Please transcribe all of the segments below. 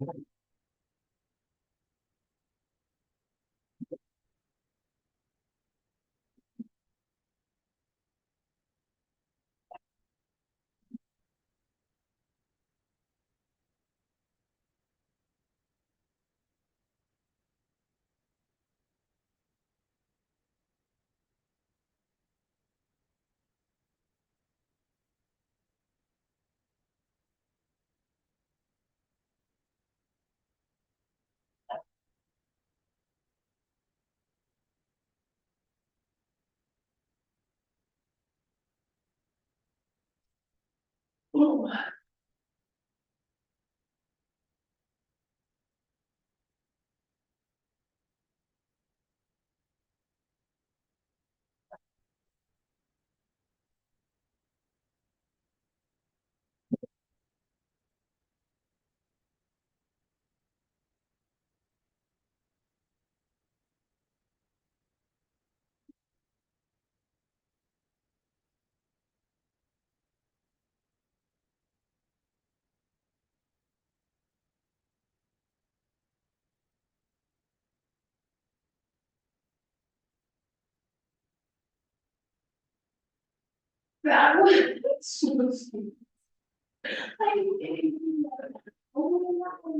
Ooh. That was so sweet. I didn't know that. Oh, wow.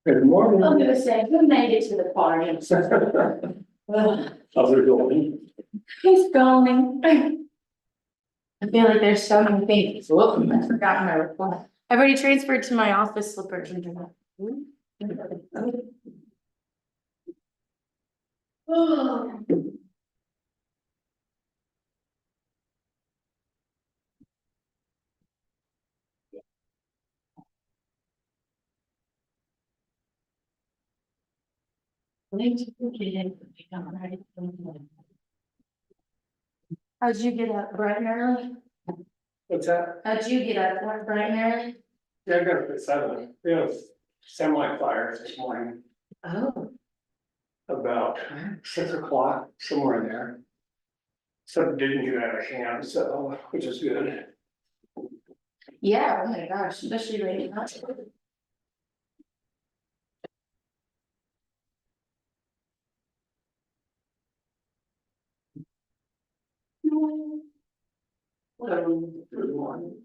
Good morning. I'm gonna say, who made it to the party? Well, How's it going? who's going? I feel like there's so many things. Whoop, I forgot my reply. I've already transferred to my office slippers into that. Oh. How'd you get up bright and early? What's that? How'd you get up bright and early? Yeah, I got up at 7. We have semi-fires this morning, Oh. about 6 o'clock, somewhere in there. Some didn't get out of hand, so, which is good. Yeah, oh my gosh, especially right now. Good morning.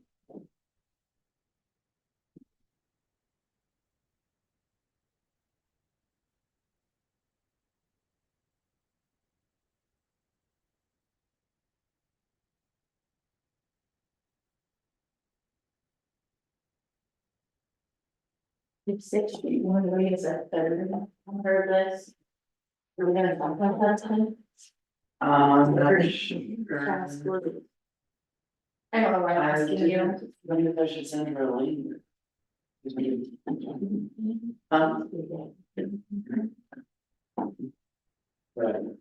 It's 61 degrees at third. I heard this. Are we gonna talk about that time? Not sure. Absolutely. I don't know why I'm asking you. Maybe I should send her a link. Huh? Right.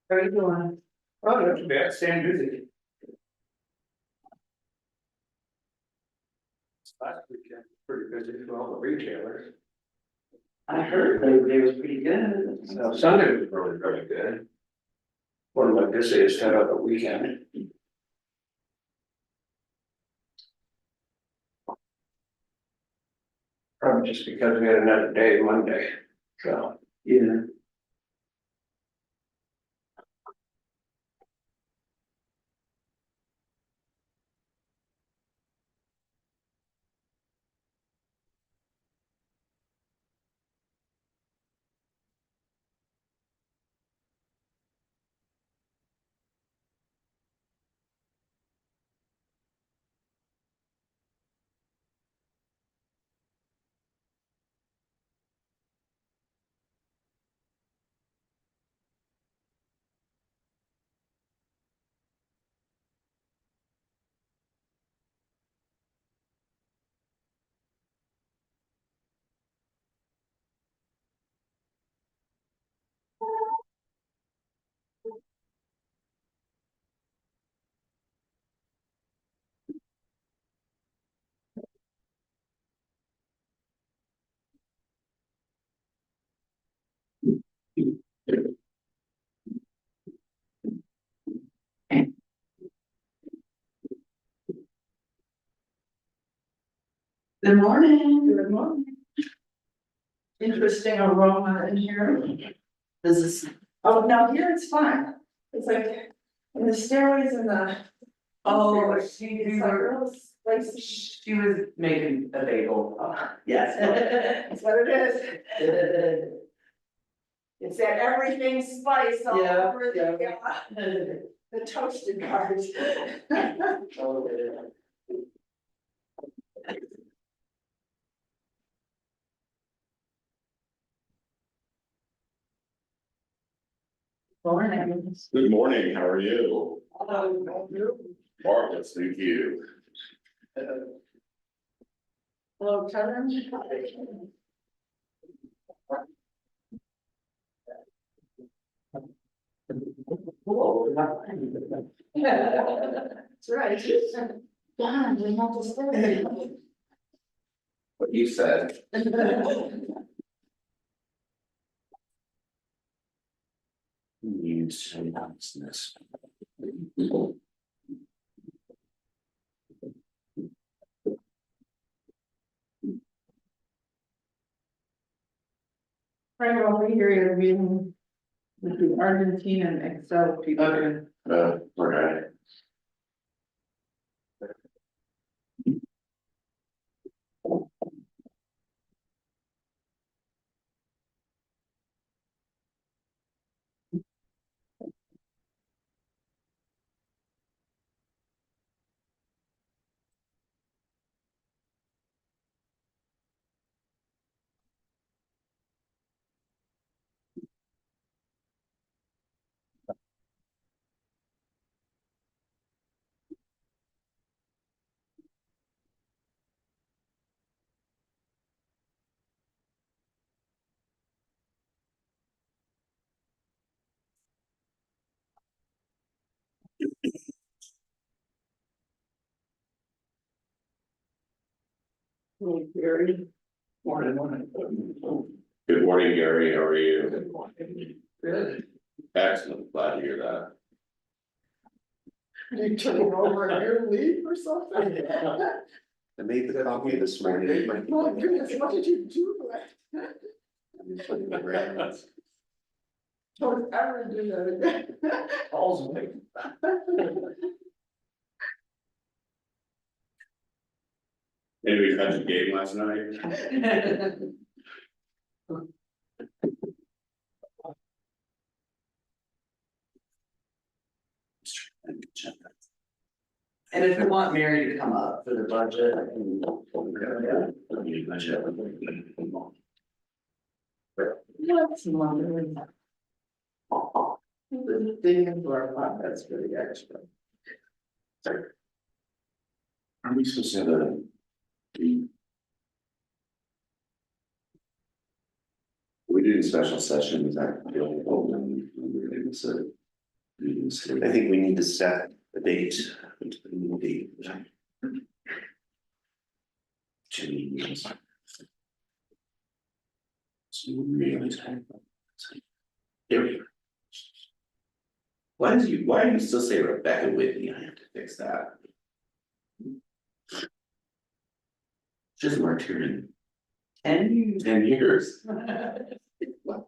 How are you doing? Oh, not too bad, staying busy. Last weekend, pretty busy for all the retailers. I heard they was pretty good. So Sunday was really, really good. One of my busiest head of the weekend. Probably just because we had another day Monday, so. Yeah. Good morning. Good morning. Interesting aroma in here. Does this? Oh, no, here it's fine. It's like in the stairways and the. Oh, it's like real spicy. She was making a bagel. Yes. That's what it is. It's that everything spice all over the toasted part. Morning. Good morning, how are you? Marvelous, thank you. Hello, Kevin. That's right. Yeah, we have to stay. What you said. Needs announcements. Right over here, you're reading with the Argentine and Excel people. Okay. Morning. Good morning, Gary, how are you? Good morning. Good. Excellent, glad to hear that. You turning over a new leaf or something? I made the coffee this morning. My goodness, what did you do? Don't ever do that again. All's me. Anybody catch a game last night? And if you want Mary to come up for the budget, I can. That's wonderful. The thing into our pot, that's pretty extra. Are we supposed to have a? We did a special session, is that the only one we're gonna say? I think we need to set a date. Really tight. There we go. Why do you still say Rebecca Whitney? I have to fix that. She hasn't worked here in 10 years. What?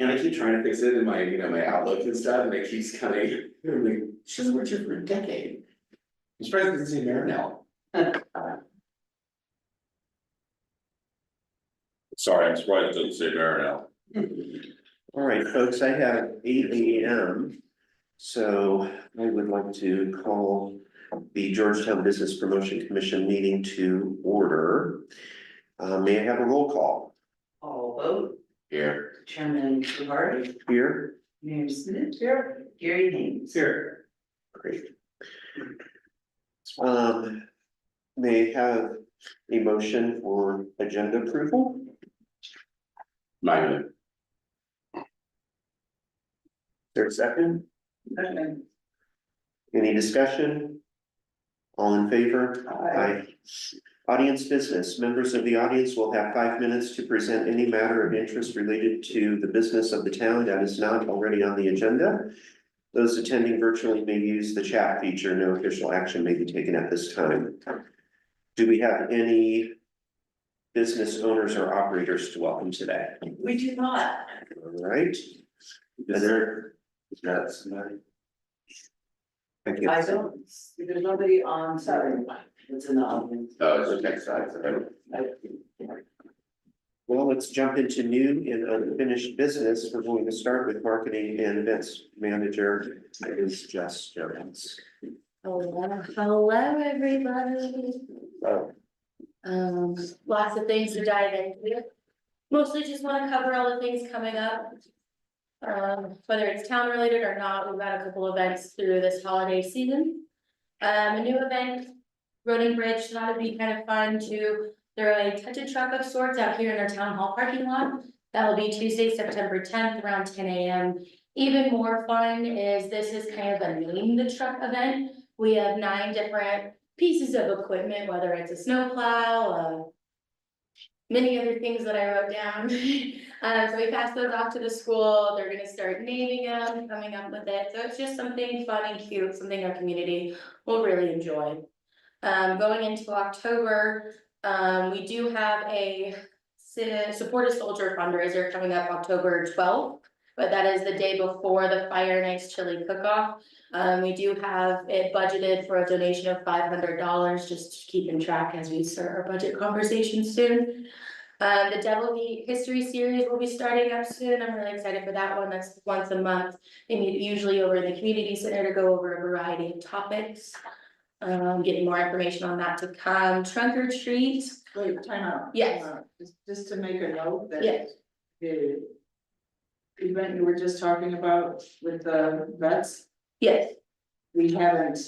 And I keep trying to fix it in my, my Outlook and stuff, and it keeps coming, I'm like, she hasn't worked here for a decade. I'm surprised it doesn't say Marinell. Sorry, I'm surprised it doesn't say Marinell. All right, folks, I have 8 AM. So I would like to call the Georgetown Business Promotion Commission meeting to order. May I have a roll call All vote, Here. Chairman Savari, here? Mayor Smith, here, Gary Haynes. Here, Great. May I have a motion for agenda approval? Mine. Is there a second? Okay. Any discussion? All in favor? Aye. Audience business. Members of the audience will have 5 minutes to present any matter of interest related to the business of the town that is not already on the agenda. Those attending virtually may use the chat feature. No official action may be taken at this time. Do we have any business owners or operators to welcome today? We do not. All right. Is that somebody? Thank you. I don't, there's nobody on, sorry, it's in the audience. Oh, it's the next side, so. Well, let's jump into new and unfinished business. We're going to start with marketing and events manager. It is Jess Jones. Hello, everybody. Oh, Lots of things to dive into. Mostly just wanna cover all the things coming up. Whether it's town related or not, we've got a couple events through this holiday season. A new event, Road and Bridge, so that'd be kind of fun to throw a touch a truck of sorts out here in our town hall parking lot. That will be Tuesday, September 10th, around 10 AM. Even more fun is this is kind of a name the truck event. We have 9 different pieces of equipment, whether it's a snowplow, many other things that I wrote down. So we passed those off to the school. They're gonna start naming them, coming up with it. So it's just something fun and cute, something our community will really enjoy. Going into October, we do have a Support a Soldier fundraiser coming up October 12th. But that is the day before the Fire and Ice Chili Cook-Off. We do have it budgeted for a donation of $500, just keeping track as we start our budget conversation soon. The Devil Meat History Series will be starting up soon. I'm really excited for that one. That's once a month. They meet usually over in the community center to go over a variety of topics. Getting more information on that to come. Trunk or treat. Wait, time out. Yes. Time out. Just to make a note that. Yes. The event you were just talking about with the vets, Yes, we haven't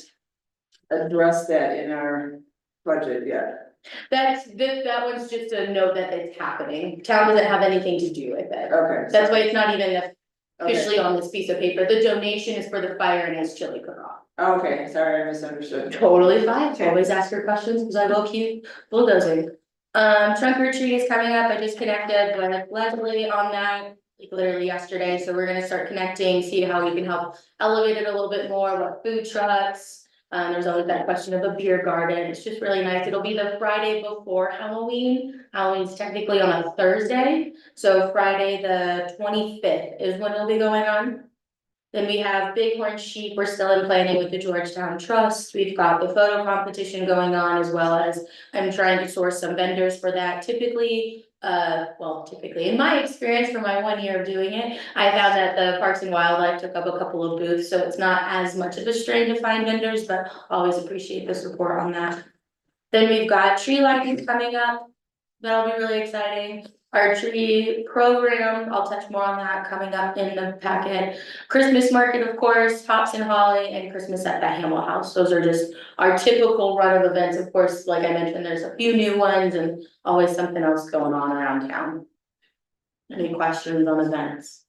addressed that in our budget yet. that one's just a note that it's happening. Town doesn't have anything to do with it. Okay. That's why it's not even Okay. officially on this piece of paper. The donation is for the Fire and Ice Chili Cook-Off. Okay, sorry, I misunderstood. Totally fine, Okay. always ask your questions, because I will keep bulldozing. Trunk or treat is coming up, I just connected with Leslie on that, like literally yesterday, so we're gonna start connecting, see how we can help elevate it a little bit more, what food trucks. There's always that question of a beer garden, it's just really nice, it'll be the Friday before Halloween. Halloween's technically on a Thursday, so Friday the 25th is when it'll be going on. Then we have Bighorn Sheep, we're still in planning with the Georgetown Trust, we've got the photo competition going on, as well as I'm trying to source some vendors for that. Typically, in my experience for my 1 year of doing it, I found that the Parks and Wildlife took up a couple of booths, so it's not as much of a strain to find vendors, but always appreciate the support on that. Then we've got tree lighting coming up, that'll be really exciting. Our tree program, I'll touch more on that coming up in the packet. Christmas market, of course, Hops and Holly, and Christmas at the Hamel House. Those are just our typical run of events. Of course, like I mentioned, there's a few new ones and always something else going on around town. Any questions on events?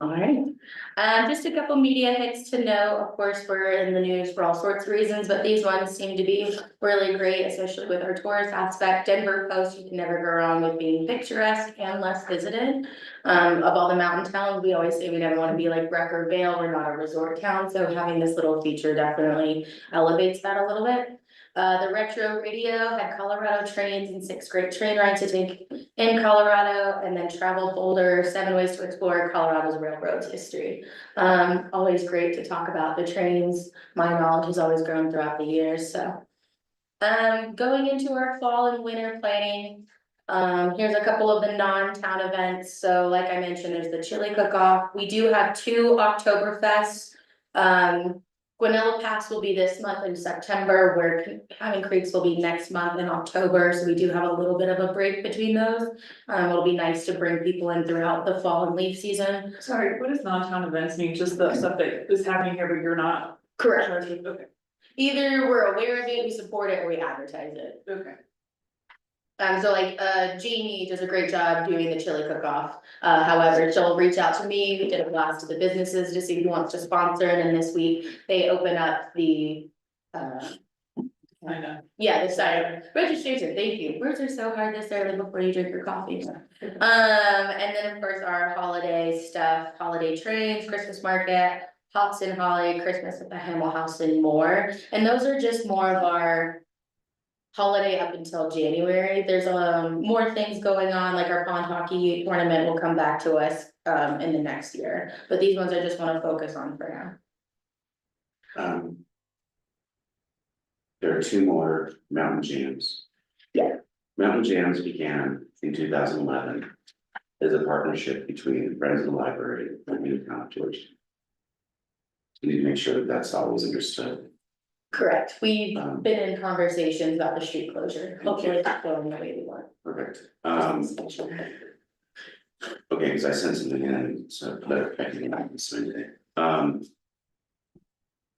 Alright, just a couple media hits to know, of course, we're in the news for all sorts of reasons, but these ones seem to be really great, especially with our tourist aspect. Denver Post, you can never go wrong with being picturesque and less visited. Of all the mountain towns, we always say we never wanna be like Breck or Vail, we're not a resort town, so having this little feature definitely elevates that a little bit. The retro radio had Colorado trains and 6 great train rides to take in Colorado, and then travel folder, 7 ways to explore Colorado's railroads history. Always great to talk about the trains, my knowledge has always grown throughout the years, so. Going into our fall and winter planning, here's a couple of the non-town events, so like I mentioned, there's the chili cook-off, we do have 2 Oktoberfests. Guanilla Pass will be this month in September, where Cabin Creeks will be next month in October, so we do have a little bit of a break between those. It'll be nice to bring people in throughout the fall and leaf season. Sorry, what does non-town events mean? Just the stuff that is happening here, but you're not. Correct. Okay, Either we're aware of it, we support it, or we advertise it. okay. So like, Jamie does a great job doing the chili cook-off. However, she'll reach out to me, we did a blast to the businesses to see who wants to sponsor, and then this week they open up the, I know. yeah, the side registration, thank you. Words are so hard this early before you drink your coffee. And then of course our holiday stuff, holiday trains, Christmas market, Hops and Holly, Christmas at the Hamel House and more. And those are just more of our holiday up until January. There's more things going on, like our pond hockey tournament will come back to us in the next year. But these ones I just wanna focus on for now. There are 2 more mountain jams. Yeah. Mountain Jams began in 2011 as a partnership between Friends of the Library and the town of Georgetown. We need to make sure that that's always understood. Correct, we've been in conversations about the street closure, Thank you. hopefully it's going the way we want. Perfect. Okay, because I sent something in, so but I can get this Monday. And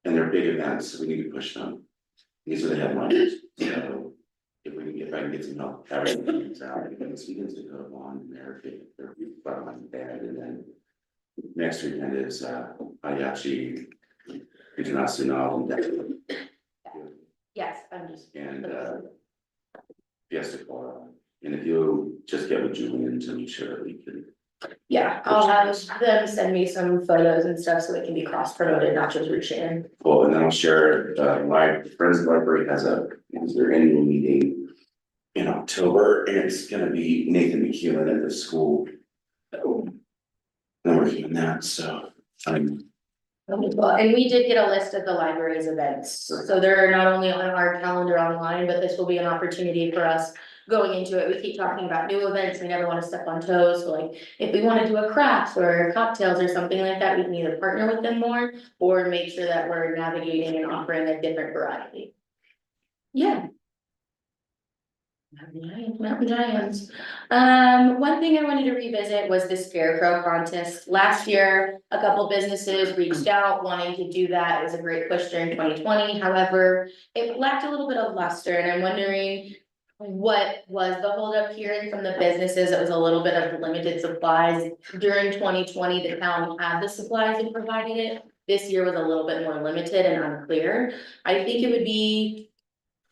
they're big events, so we need to push them. These are the headliners, so if I can get some help, everything's out, because weekends to go on, and they're bad, and then next weekend is Ayachi Internacional Yes, I'm just. and Fiesta Clara. And if you just get with Julian to make sure that we can. Yeah, I'll have them send me some photos and stuff so it can be cross promoted, not just reshared. Well, and then I'll share, my Friends of the Library has their annual meeting in October, and it's gonna be Nathan McEwen at the school. And we're doing that, so Well, and we did get a list of the library's events, so they're not only on our calendar online, but this will be an opportunity for us. Going into it, we keep talking about new events, we never wanna step on toes, so like, if we wanna do a crafts or cocktails or something like that, we can either partner with them more. Or make sure that we're navigating and offering a different variety. Yeah. Mountain Giants. One thing I wanted to revisit was the scarecrow contest. Last year, a couple businesses reached out wanting to do that. It was a great push during 2020. However, it lacked a little bit of luster, and I'm wondering what was the holdup here from the businesses. It was a little bit of limited supplies. During 2020, the town had the supplies and provided it. This year was a little bit more limited and unclear. I think it would be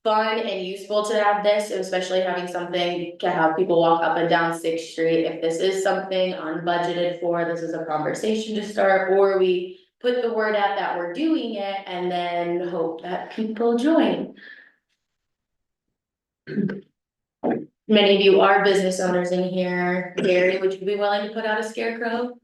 fun and useful to have this, especially having something to have people walk up and down 6th Street. If this is something unbudgeted for, this is a conversation to start, or we put the word out that we're doing it and then hope that people join. Many of you are business owners in here. Gary, would you be willing to put out a scarecrow?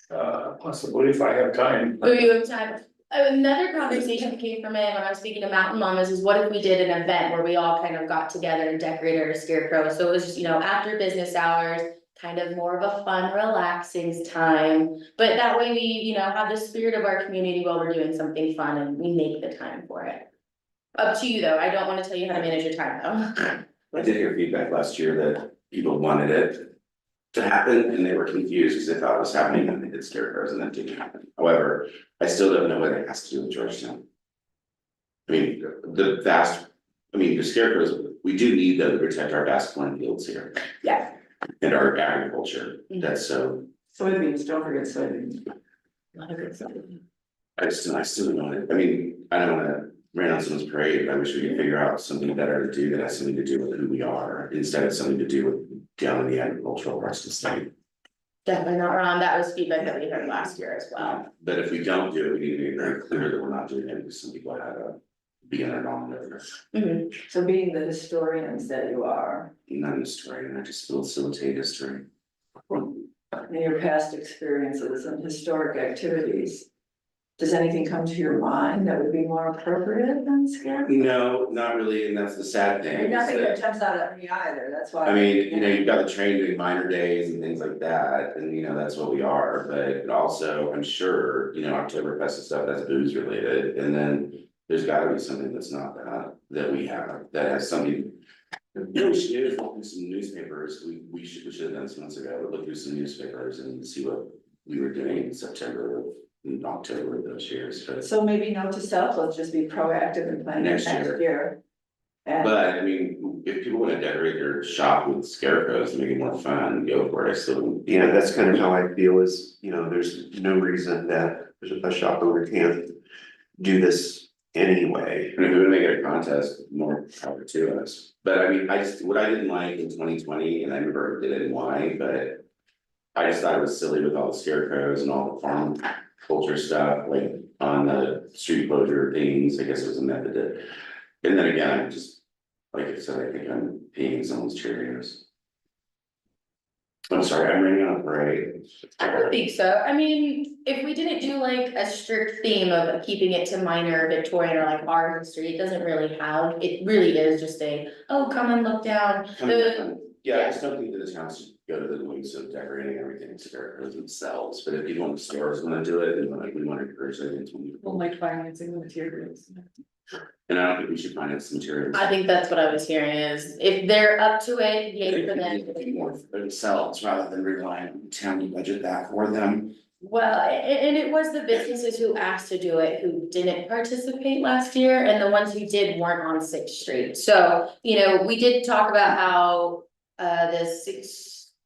Possibly if I have time. Or you have time? Another conversation that came from it when I was speaking to Mountain Mamas is what if we did an event where we all kind of got together and decorated a scarecrow? So it was just, after business hours, kind of more of a fun, relaxing time. But that way we, have the spirit of our community while we're doing something fun and we make the time for it. Up to you though, I don't wanna tell you how to manage your time though. I did hear feedback last year that people wanted it to happen and they were confused because they thought it was happening and they did scarecrows and that didn't happen. However, I still don't know what it has to do with Georgetown. I mean, the scarecrows, we do need them to protect our vast cornfields here Yeah. and our agriculture. That's so Soybeans, don't forget soybeans. Not a good sign. I still don't know, I mean, I don't wanna rain on someone's parade, but I wish we could figure out something better to do that has something to do with who we are, instead of something to do with down in the agricultural parts of the state. Definitely not wrong, that was feedback that we heard last year as well. But if we don't do it, we need to be very clear that we're not doing it, because some people have a beginner knowledge. Mhm. So being the historians that you are, Not a historian, I just facilitate history. in your past experiences and historic activities, does anything come to your mind that would be more appropriate than Scarecrow? No, not really, and that's the sad thing. is Nothing that- that jumps out at me either, that's why. I mean, you know, you've got the train doing minor days and things like that, and you know, that's what we are, but also, I'm sure, you know, Oktoberfest and stuff, that's booze related, and then. There's gotta be something that's not that we have, that has something. You know, we should do is look through some newspapers, we should have done some months ago, look through some newspapers and see what we were doing in September, in October of those years, but. So maybe note to self, let's just be proactive and plan Next next year. year. And But I mean, if people wanna decorate their shop with scarecrows to make it more fun, go for it, I still. Yeah, that's kind of how I feel is, you know, there's no reason that a shop owner can't do this anyway. And if we would make it a contest, more power to us, but I mean, what I didn't like in 2020, and I remember did it and why, but. I just thought it was silly with all the scarecrows and all the farm culture stuff, like on the street closure things, I guess it was a method to. And then again, I'm just, like I said, I think I'm peeing someone's Cheerios. I'm sorry, I'm running on a parade. I don't think so, I mean, if we didn't do like a strict theme of keeping it to minor Victorian or like art history, it doesn't really have, it really is just a, oh, come and look down. Yeah, I just don't think that this house should go to the wings of decorating everything scarecrows themselves, but if you want the stores wanna do it, then we wanna encourage them to. Well, like financing the materials. And I don't think we should finance the materials. I think that's what I was hearing is, if they're up to it, They yay for could them. do more for themselves rather than relying on the town to budget that for them. Well, and it was the businesses who asked to do it who didn't participate last year, and the ones who did weren't on Sixth Street. So, you know, we did talk about how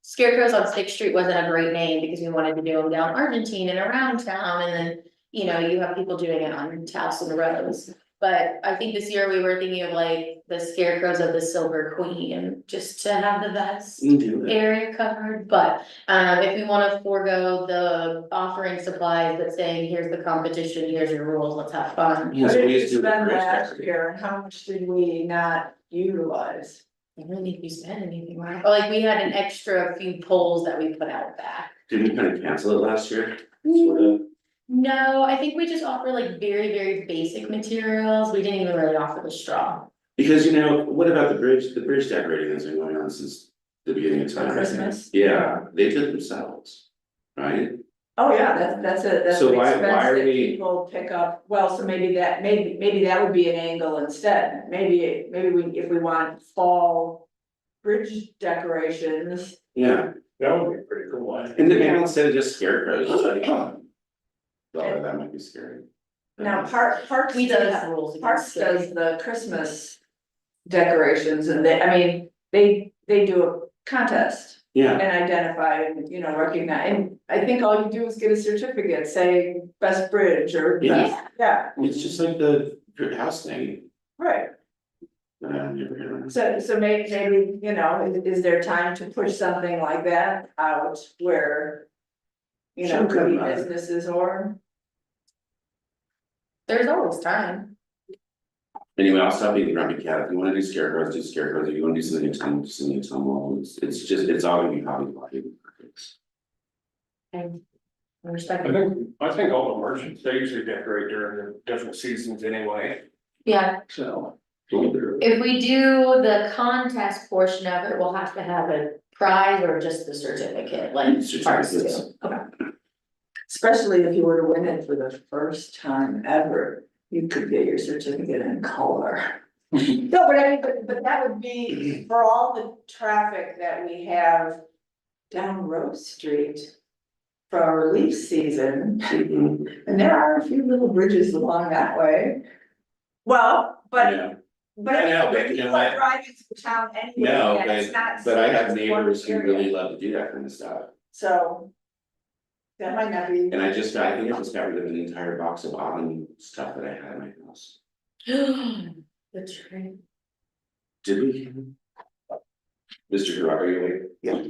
Scarecrows on Sixth Street wasn't a great name because we wanted to do them down Argentine and around town, and then, you know, you have people doing it on Towson Roads. But I think this year we were thinking of like the Scarecrows of the Silver Queen, just to have the best Do it. area covered, but if we wanna forego the offering supplies, but saying, here's the competition, here's your rules, let's have fun. Yes, What did we we used to do the spend bridge last decorating. year and how much did we not utilize? I don't think we spent anything, right? Or like we had an extra few polls that we put out back. Did we kind of cancel it last year? Sort of. No, I think we just offer like very, very basic materials, we didn't even really offer the straw. Because you know, what about the bridge decorating that's been going on since the beginning of time? Christmas? Yeah, they did themselves, right? Oh, yeah, that's So an why expense are that we- people pick up, well, so maybe that would be an angle instead, maybe we, if we want fall. Bridge decorations, Yeah, That would be a pretty cool one. and then maybe instead of just scarecrows, just like, oh, that might be scary. now Parks We do does, have rules. Parks against it. does the Christmas. Decorations and they do a contest Yeah, and identify and, you know, recognize, and I think all you do is get a certificate, say best bridge or. Yeah. Yeah, it's just like the house thing. right. Never heard of it. So maybe, you know, is there time to push something like that out where. You know, Sure, could be come on. businesses or, There's always time. Anyway, I'll stop being a grumpy cat. If you wanna do scarecrows, do scarecrows. If you wanna do something at home, do something at home. It's all gonna be hobby lobby. And respect. I think all the merchants, they usually decorate during the different seasons anyway, Yeah, so. if we do the contest portion of it, we'll have to have a prize or just the certificate, like Parks do. Certificates. Okay. especially if you were to win it for the first time ever. You could get your certificate in color. No, but I mean, but that would be for all the traffic that we have down Rose Street. For our leaf season, Mhm. and there are a few little bridges along that way. Well, Yeah. but I know, but you know people are what? driving through town anyway, No, and it's not. but I have just one neighbors who area. really love to do that kind of stuff. So, That might not be. And I think I just got rid of an entire box of autumn stuff that I had in my house. The train. Did we? Mr. Gerard, are you awake? Yeah,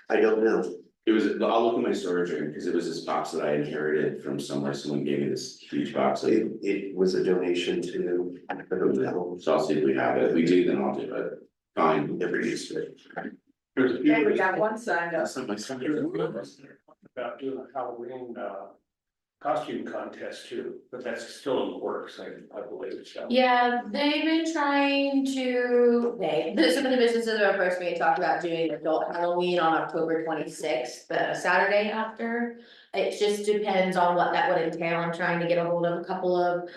I don't know. It was, I'll look at my storage room, because it was this box that I inherited from somewhere, someone gave me this huge box of. It was a donation to the hotel. So I'll see if we have it, if we do, then I'll do it, fine. Never used it. There's a Yeah, we few got one signed up. That's not my stuff. about doing a Halloween, costume contest too, but that's still in the works, I believe, so. Yeah, they've been trying to, some of the businesses have approached me and talked about doing adult Halloween on October 26th, the Saturday after. It just depends on what that would entail. I'm trying to get a hold of a couple of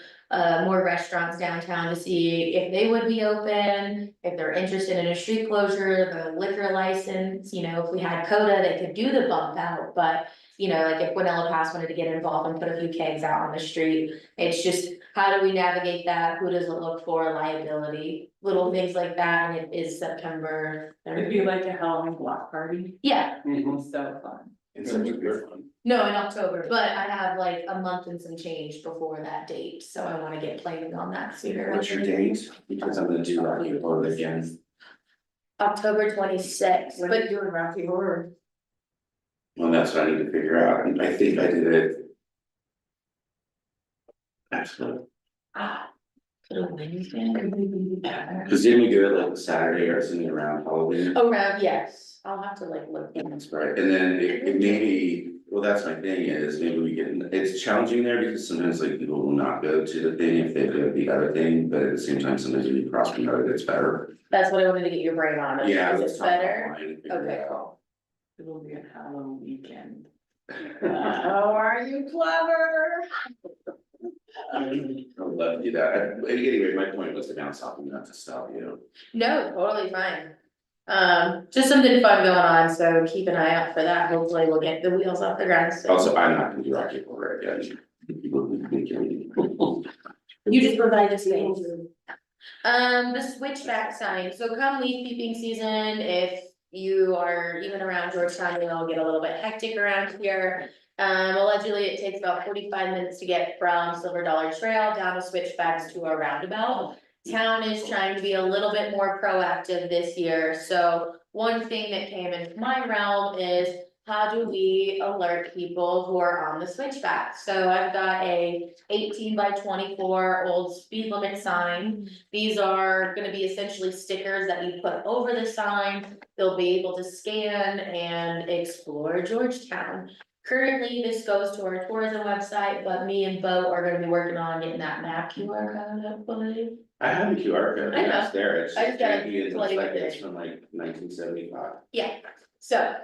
more restaurants downtown to see if they would be open, if they're interested in a street closure, the liquor license, you know, if we had Coda, they could do the bump out, but you know, like if Winella Pass wanted to get involved and put a few kegs out on the street, it's just, how do we navigate that? Who does it look for? Liability, little things like that, and it is September. It'd be like a Halloween block party. Yeah, Mhm. So fun. It's such a good fun. no, in October, but I have like a month and some change before that date, so I wanna get planning on that sooner. What's your date? Because I'm gonna do Rocky Horror again. October 26th, When but you doing Rocky Horror? Well, that's what I need to figure out, and I think I did it. Actually, could have Wednesday. cause didn't we do it like Saturday or something around Halloween? Around, yes, I'll have to like look in. That's right, and then it may be, well, that's my thing is, maybe we get, it's challenging there because sometimes like people will not go to the thing if they go to the other thing, but at the same time, sometimes when you cross promote it, it's better. That's what I wanted to get your brain on, Yeah, is let's it talk better? offline and figure it Okay, out. cool. It'll be a Halloween weekend. Oh, are you clever? I would love to do that. Anyway, my point was to bounce off and not to stop you. No, totally fine. Just something fun going on, so keep an eye out for that, hopefully we'll get the wheels off the ground soon. Also, I'm not gonna do Rocky Horror again. People will think you're me. You just provide the space. The switchback sign, so come leaf peeping season, if you are even around Georgetown, it'll get a little bit hectic around here. Allegedly, it takes about 45 minutes to get from Silver Dollar Trail down to switchbacks to a roundabout. Town is trying to be a little bit more proactive this year, so one thing that came into my realm is how do we alert people who are on the switchback? So I've got a 18 by 24 old speed limit sign. These are gonna be essentially stickers that you put over the sign. They'll be able to scan and explore Georgetown. Currently, this goes to our tourism website, but me and Bo are gonna be working on getting that map QR code, hopefully. I have a QR code, I know. that's there, it's I just gotta janky, it plug looks it like in. it's from like 1975. Yeah, so,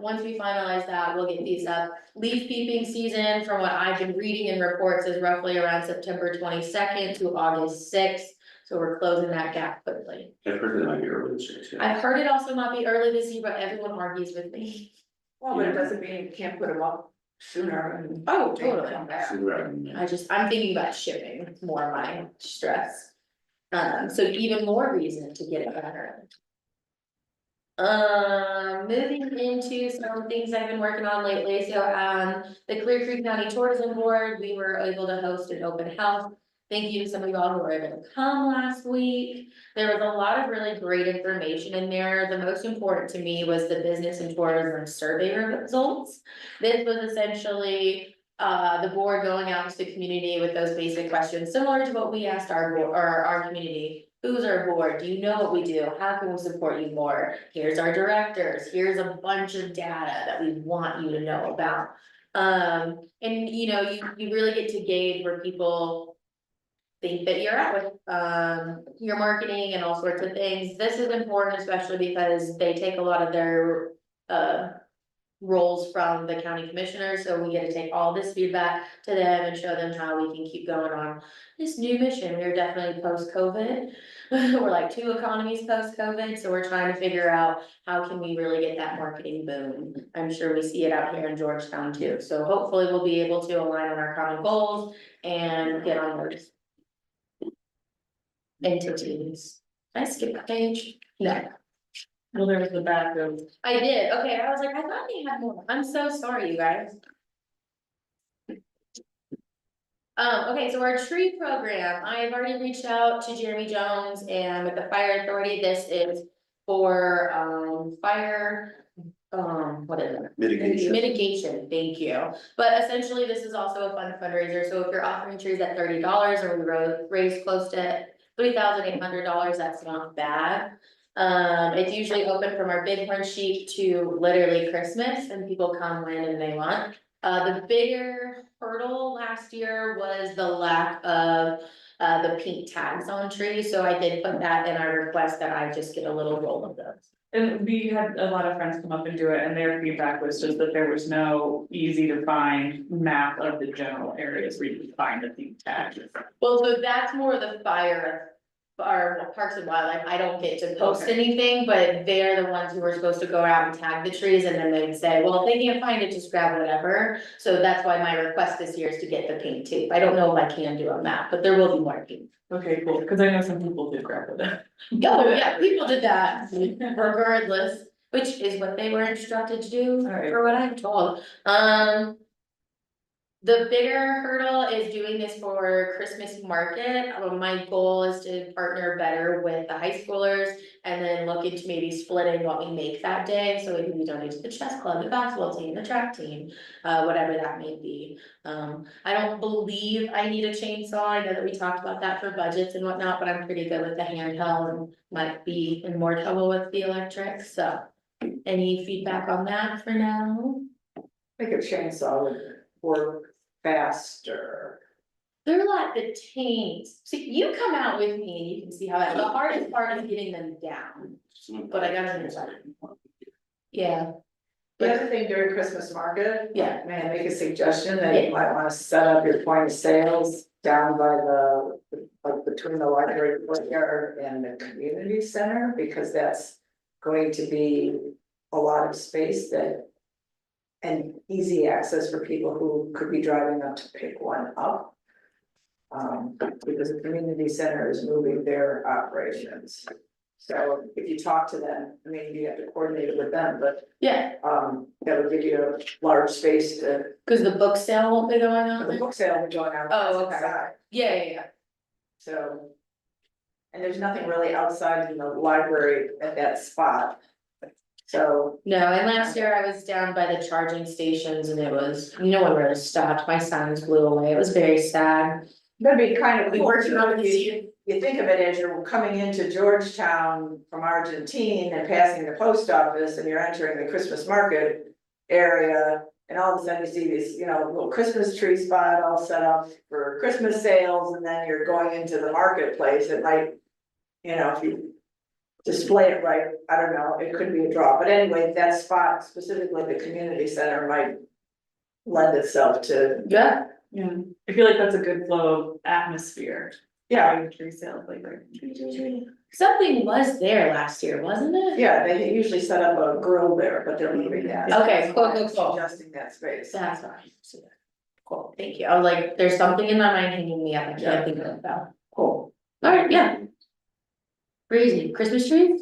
once we finalize that, we'll get these up. Leaf peeping season, from what I've been reading in reports, is roughly around September 22nd to August 6th. So we're closing that gap quickly. I've heard that might be early this year too. I've heard it also might be early this year, but everyone argues with me. Well, but it doesn't mean you can't put them up sooner and. Oh, they totally. Come back. I'm thinking about shipping, more my stress. So even more reason to get it better. Moving into some things I've been working on lately, so, the Clear Creek County Tourism Board, we were able to host an open house. Thank you to some of y'all who were able to come last week. There was a lot of really great information in there. The most important to me was the business and tourism survey results. This was essentially the board going out into the community with those basic questions, similar to what we asked our board, or our community. Who's our board? Do you know what we do? How can we support you more? Here's our directors, here's a bunch of data that we want you to know about. And you know, you really get to gauge where people think that you're at with your marketing and all sorts of things. This is important, especially because they take a lot of their roles from the county commissioners, so we get to take all this feedback to them and show them how we can keep going on this new mission. We're definitely post-COVID. We're like 2 economies post-COVID, so we're trying to figure out how can we really get that marketing boom. I'm sure we see it out here in Georgetown too, so hopefully we'll be able to align on our common goals and get on those entities. Did I skip a page? No. Well, there was the back of, I did, okay, I was like, I thought they had more, I'm so sorry, you guys. Okay, so our tree program, I have already reached out to Jeremy Jones and with the fire authority, this is for, fire. What is it? Mitigation. Mitigation, thank you, but essentially, this is also a fun fundraiser, so if you're offering trees at $30 or we raise close to $3,800, that's not bad. It's usually open from our Bighorn sheep to literally Christmas, and people come when and they want. The bigger hurdle last year was the lack of the pink tags on trees, so I did put that in our request that I just get a little roll of those. and we had a lot of friends come up and do it, and their feedback was just that there was no easy to find map of the general areas where you could find the theme tags. Well, so that's more the fire, our Parks and Wildlife, I don't get to post Okay. anything, but they're the ones who are supposed to go out and tag the trees, and then they'd say, well, if they can't find it, just grab whatever. So that's why my request this year is to get the pink tape, I don't know if I can do a map, but there will be more pink. Okay, cool, cause I know some people did grab with it. Oh, yeah, people did that regardless, which is what they were instructed to do, Alright. for what I'm told. The bigger hurdle is doing this for Christmas market. My goal is to partner better with the high schoolers and then look into maybe splitting what we make that day, so it can be donated to the chess club, the basketball team, the track team, whatever that may be. I don't believe I need a chainsaw, I know that we talked about that for budgets and whatnot, but I'm pretty good with the handheld and might be in more trouble with the electric, so. Any feedback on that for now? I think a chainsaw would work faster. They're like the tanks, see, you come out with me and you can see how that, the hardest part is getting them down, but I gotta understand. Yeah. The other thing during Christmas market, Yeah, may I make a suggestion that you might wanna set up your point of sales down by the, like between the library courtyard and the community center, because that's going to be a lot of space that and easy access for people who could be driving up to pick one up. Because the community center is moving their operations. So if you talk to them, I mean, you have to coordinate it with them, but yeah, that would give you a large space to, cause the book sale won't be going on the there? book sale will be going on. Oh, okay. outside, Yeah. So. And there's nothing really outside in the library at that spot. So, No, and last year I was down by the charging stations and it was, no one really stopped, my signs blew away, it was very sad. that'd be kind of. We worked on it this year. You think of it as you're coming into Georgetown from Argentine and passing the post office and you're entering the Christmas market area. And all of a sudden you see this, little Christmas tree spot all set up for Christmas sales, and then you're going into the marketplace, it might. If you display it right, I don't know, it could be a draw, but anyway, that spot, specifically the community center, might. Lend itself to, Yeah. Yeah, I feel like that's a good flow of atmosphere. yeah, Tree sales, like, right. Something was there last year, wasn't it? yeah, they usually set up a grill there, but they're moving that. Okay, cool, That's cool, why I'm cool. Adjusting that space. That's fine. Cool, thank you, I was like, there's something in my mind hanging me up, I Yeah. can't think of it though. Cool. Alright, yeah. Crazy, Christmas trees?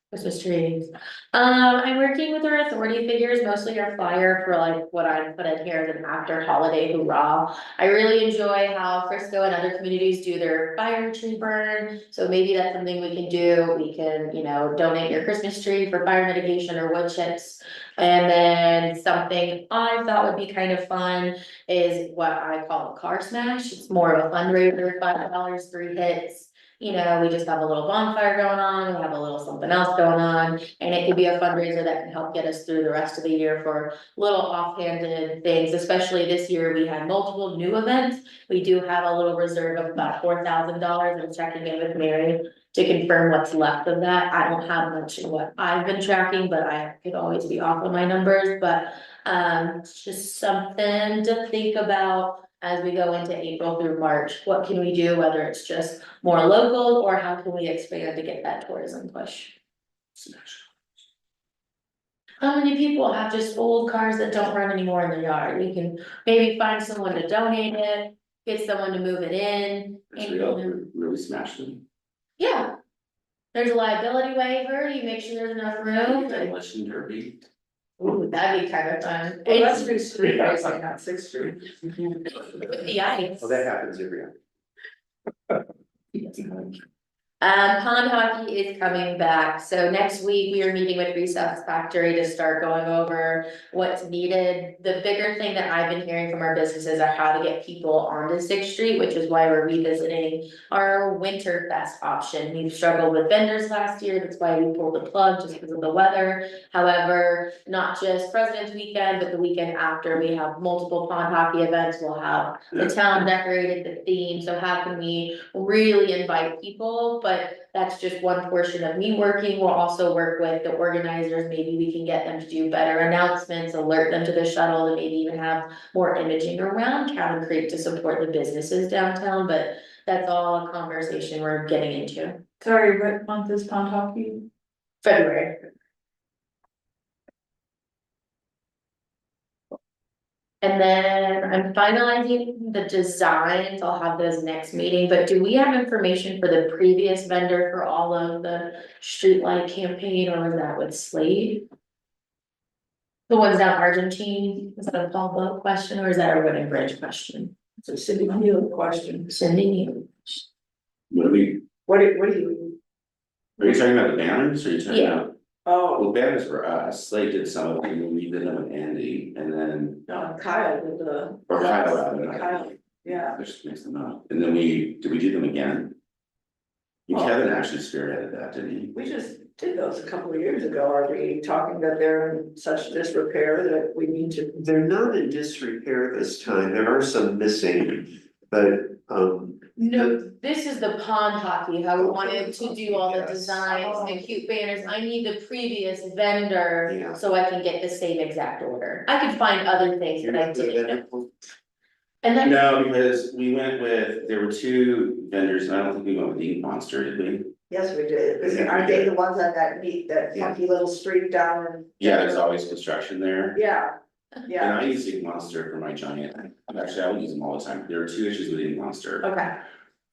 Christmas trees. I'm working with our authority figures, mostly our flyer for like what I put in here as an after holiday hoorah. I really enjoy how Frisco and other communities do their fire tree burn, so maybe that's something we can do. We can, donate your Christmas tree for fire mitigation or wood chips. And then something I thought would be kind of fun is what I call a car smash. It's more of a fundraiser, $5, 3 hits. We just have a little bonfire going on, we have a little something else going on, and it could be a fundraiser that can help get us through the rest of the year for little offhanded things, especially this year, we had multiple new events. We do have a little reserve of about $4,000, I'm checking in with Mary to confirm what's left of that. I don't have much in what I've been tracking, but I could always be off on my numbers, but it's just something to think about as we go into April through March. What can we do, whether it's just more local, or how can we expand to get that tourism push? How many people have just old cars that don't run anymore in their yard? We can maybe find someone to donate it, get someone to move it in. Actually, I'll really smash them. Yeah. There's a liability waiver, you make sure there's enough room, and, Demolition derby. ooh, that'd be kind of fun. Well, let's It's, do street racing, not Sixth Street. yikes. Well, that happens every year. Pond hockey is coming back, so next week we are meeting with Recess Factory to start going over what's needed. The bigger thing that I've been hearing from our businesses are how to get people onto Sixth Street, which is why we're revisiting our Winter Fest option. We've struggled with vendors last year, that's why we pulled the plug just because of the weather. However, not just President's Weekend, but the weekend after, we have multiple pond hockey events, we'll have the town decorated, the theme, so how can we really invite people? But that's just one portion of me working, we'll also work with the organizers, maybe we can get them to do better announcements, alert them to the shuttle, and maybe even have more imaging around Cabin Creek to support the businesses downtown, but that's all a conversation we're getting into. Sorry, what month is pond hockey? February. And then I'm finalizing the designs, I'll have those next meeting, but do we have information for the previous vendor for all of the streetlight campaign, or was that with Slade? The ones down Argentine, is that a Paul Boat question, or is that a Road and Bridge question? It's a Cindy Hill question. Cindy Neal. What are we, What do you, are you talking about the banners, or are you talking Yeah. about? oh, Well, banners were us, Slade did some of them, and we did them with Andy, and then, no, Kyle did the. or Kyle rather. Kyle, yeah. I just mixed them up, and then did we do them again? Well- Kevin actually spearheaded that, didn't he? We just did those a couple of years ago. Are we talking that they're in such disrepair that we need to? They're not in disrepair this time, there are some missing, but, No, this is the pond hockey, how we wanted to do all the Yes. designs, the cute banners, I need the previous vendor. Yeah. So I can get the same exact order, I could find other things that I did, and then. No, because we went with, there were two vendors, and I don't think we went with Ink Monster, did we? Yes, we did. Yeah, we Aren't they did. the ones on that neat, that Yeah. funky little street down in? Yeah, there's always construction there. Yeah, And yeah. I use Ink Monster for my giant, actually, I would use them all the time, there are two issues with Ink Monster. Okay,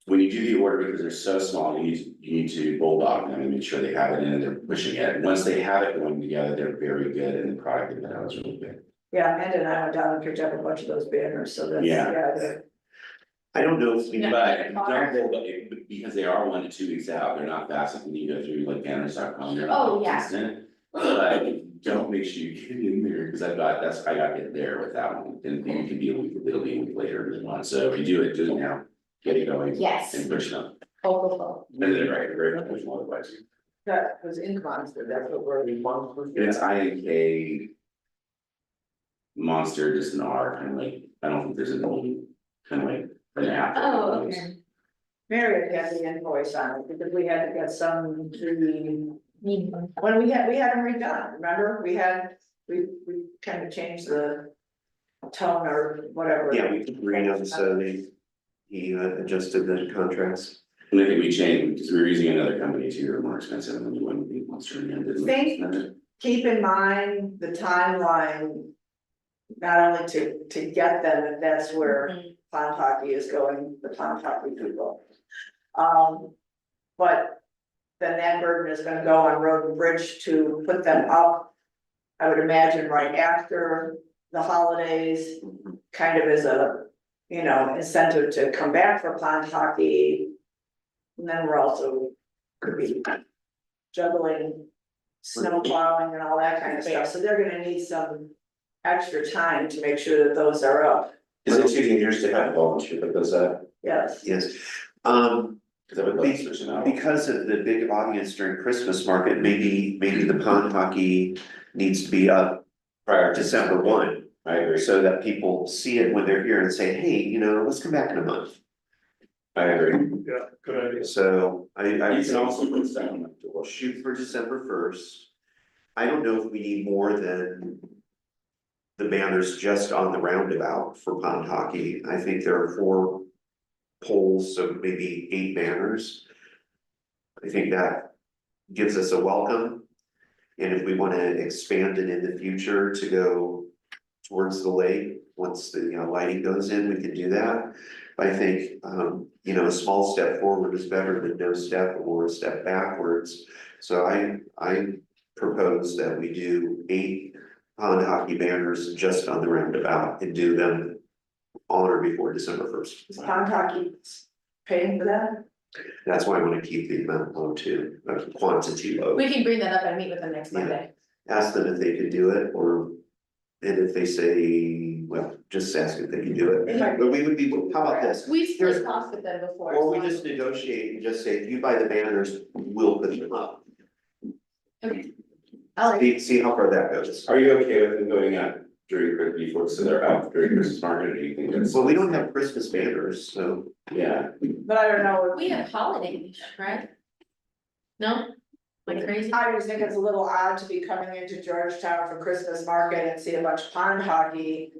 When you do the order, because they're so small, you need to bulldog them and make sure they have it in and they're pushing it. Once they have it going together, they're very good, and the product they put out is really good. Yeah, Amanda and I went down and picked up a bunch of those banners, so that's, Yeah. yeah, they're- I don't know if we. But don't hold up, because they are 1 to 2 weeks out, they're not fast, like when you go through like banners.com, they're Oh, not yeah. instant. But don't make sure you get in there, because I got it there with that one, and you can be it'll be a week later than one, so if you do it now, get it going. yes, And push it up, cool. and then right, very much more otherwise. that was in Monster, that's what we're. And it's INK. Monster, just an R, kind of like, I don't think there's a name, kind of like an app. Oh, okay. Marriott had the invoice on it, because we had to get some, Need one. when we had them redone, remember? We kind of changed the tone or whatever. Yeah, we agreed on, so he adjusted the contracts. And I think we changed, because we were using another company too, they're more expensive, and then we went with the Monster again, didn't we? Think- Keep in mind the timeline. Not only to get them, and that's where Mhm. pond hockey is going, the pond hockey people. But then that burden is gonna go on Road and Bridge to put them up. I would imagine right after the holidays, kind of as a, incentive to come back for pond hockey. And then we're also, could be juggling snow plowing and all that kind of stuff, so they're gonna need some extra time to make sure that those are up, Is it too dangerous to have a volunteer put those up? yes. Yes, Cause I would love to switch it out. because of the big audience during Christmas market, maybe the pond hockey needs to be up Prior to December 1. I agree, So that people see it when they're here and say, hey, let's come back in a month. I agree. Yeah, good idea. So I You would can say also put stuff on the door. we'll shoot for December 1st. I don't know if we need more than the banners just on the roundabout for pond hockey. I think there are 4 poles, so maybe 8 banners. I think that gives us a welcome. And if we want to expand it in the future to go towards the lake, once the lighting goes in, we can do that. I think, you know, a small step forward is better than no step or a step backwards. So I propose that we do 8 pond hockey banners just on the roundabout and do them on or before December 1st. Is pond hockey paying for that? That's why I want to keep the amount low too, quantity low. We can bring that up and meet with them next Yeah. Monday. Ask them if they can do it, or, and if they say, well, just ask if they can do it. It might be- But we would be, how about this? We've split costs with them before. Or we so- just negotiate and just say, if you buy the banners, we'll put them up. Okay. I like it. See how far that goes. Are you okay with them going out during Christmas before, so they're out during Christmas market, or do you think that's? Well, we don't have Christmas banners, so Yeah, But I don't know. We have holidays, right? No? Like crazy? I just think it's a little odd to be coming into Georgetown for Christmas market and see a bunch of pond hockey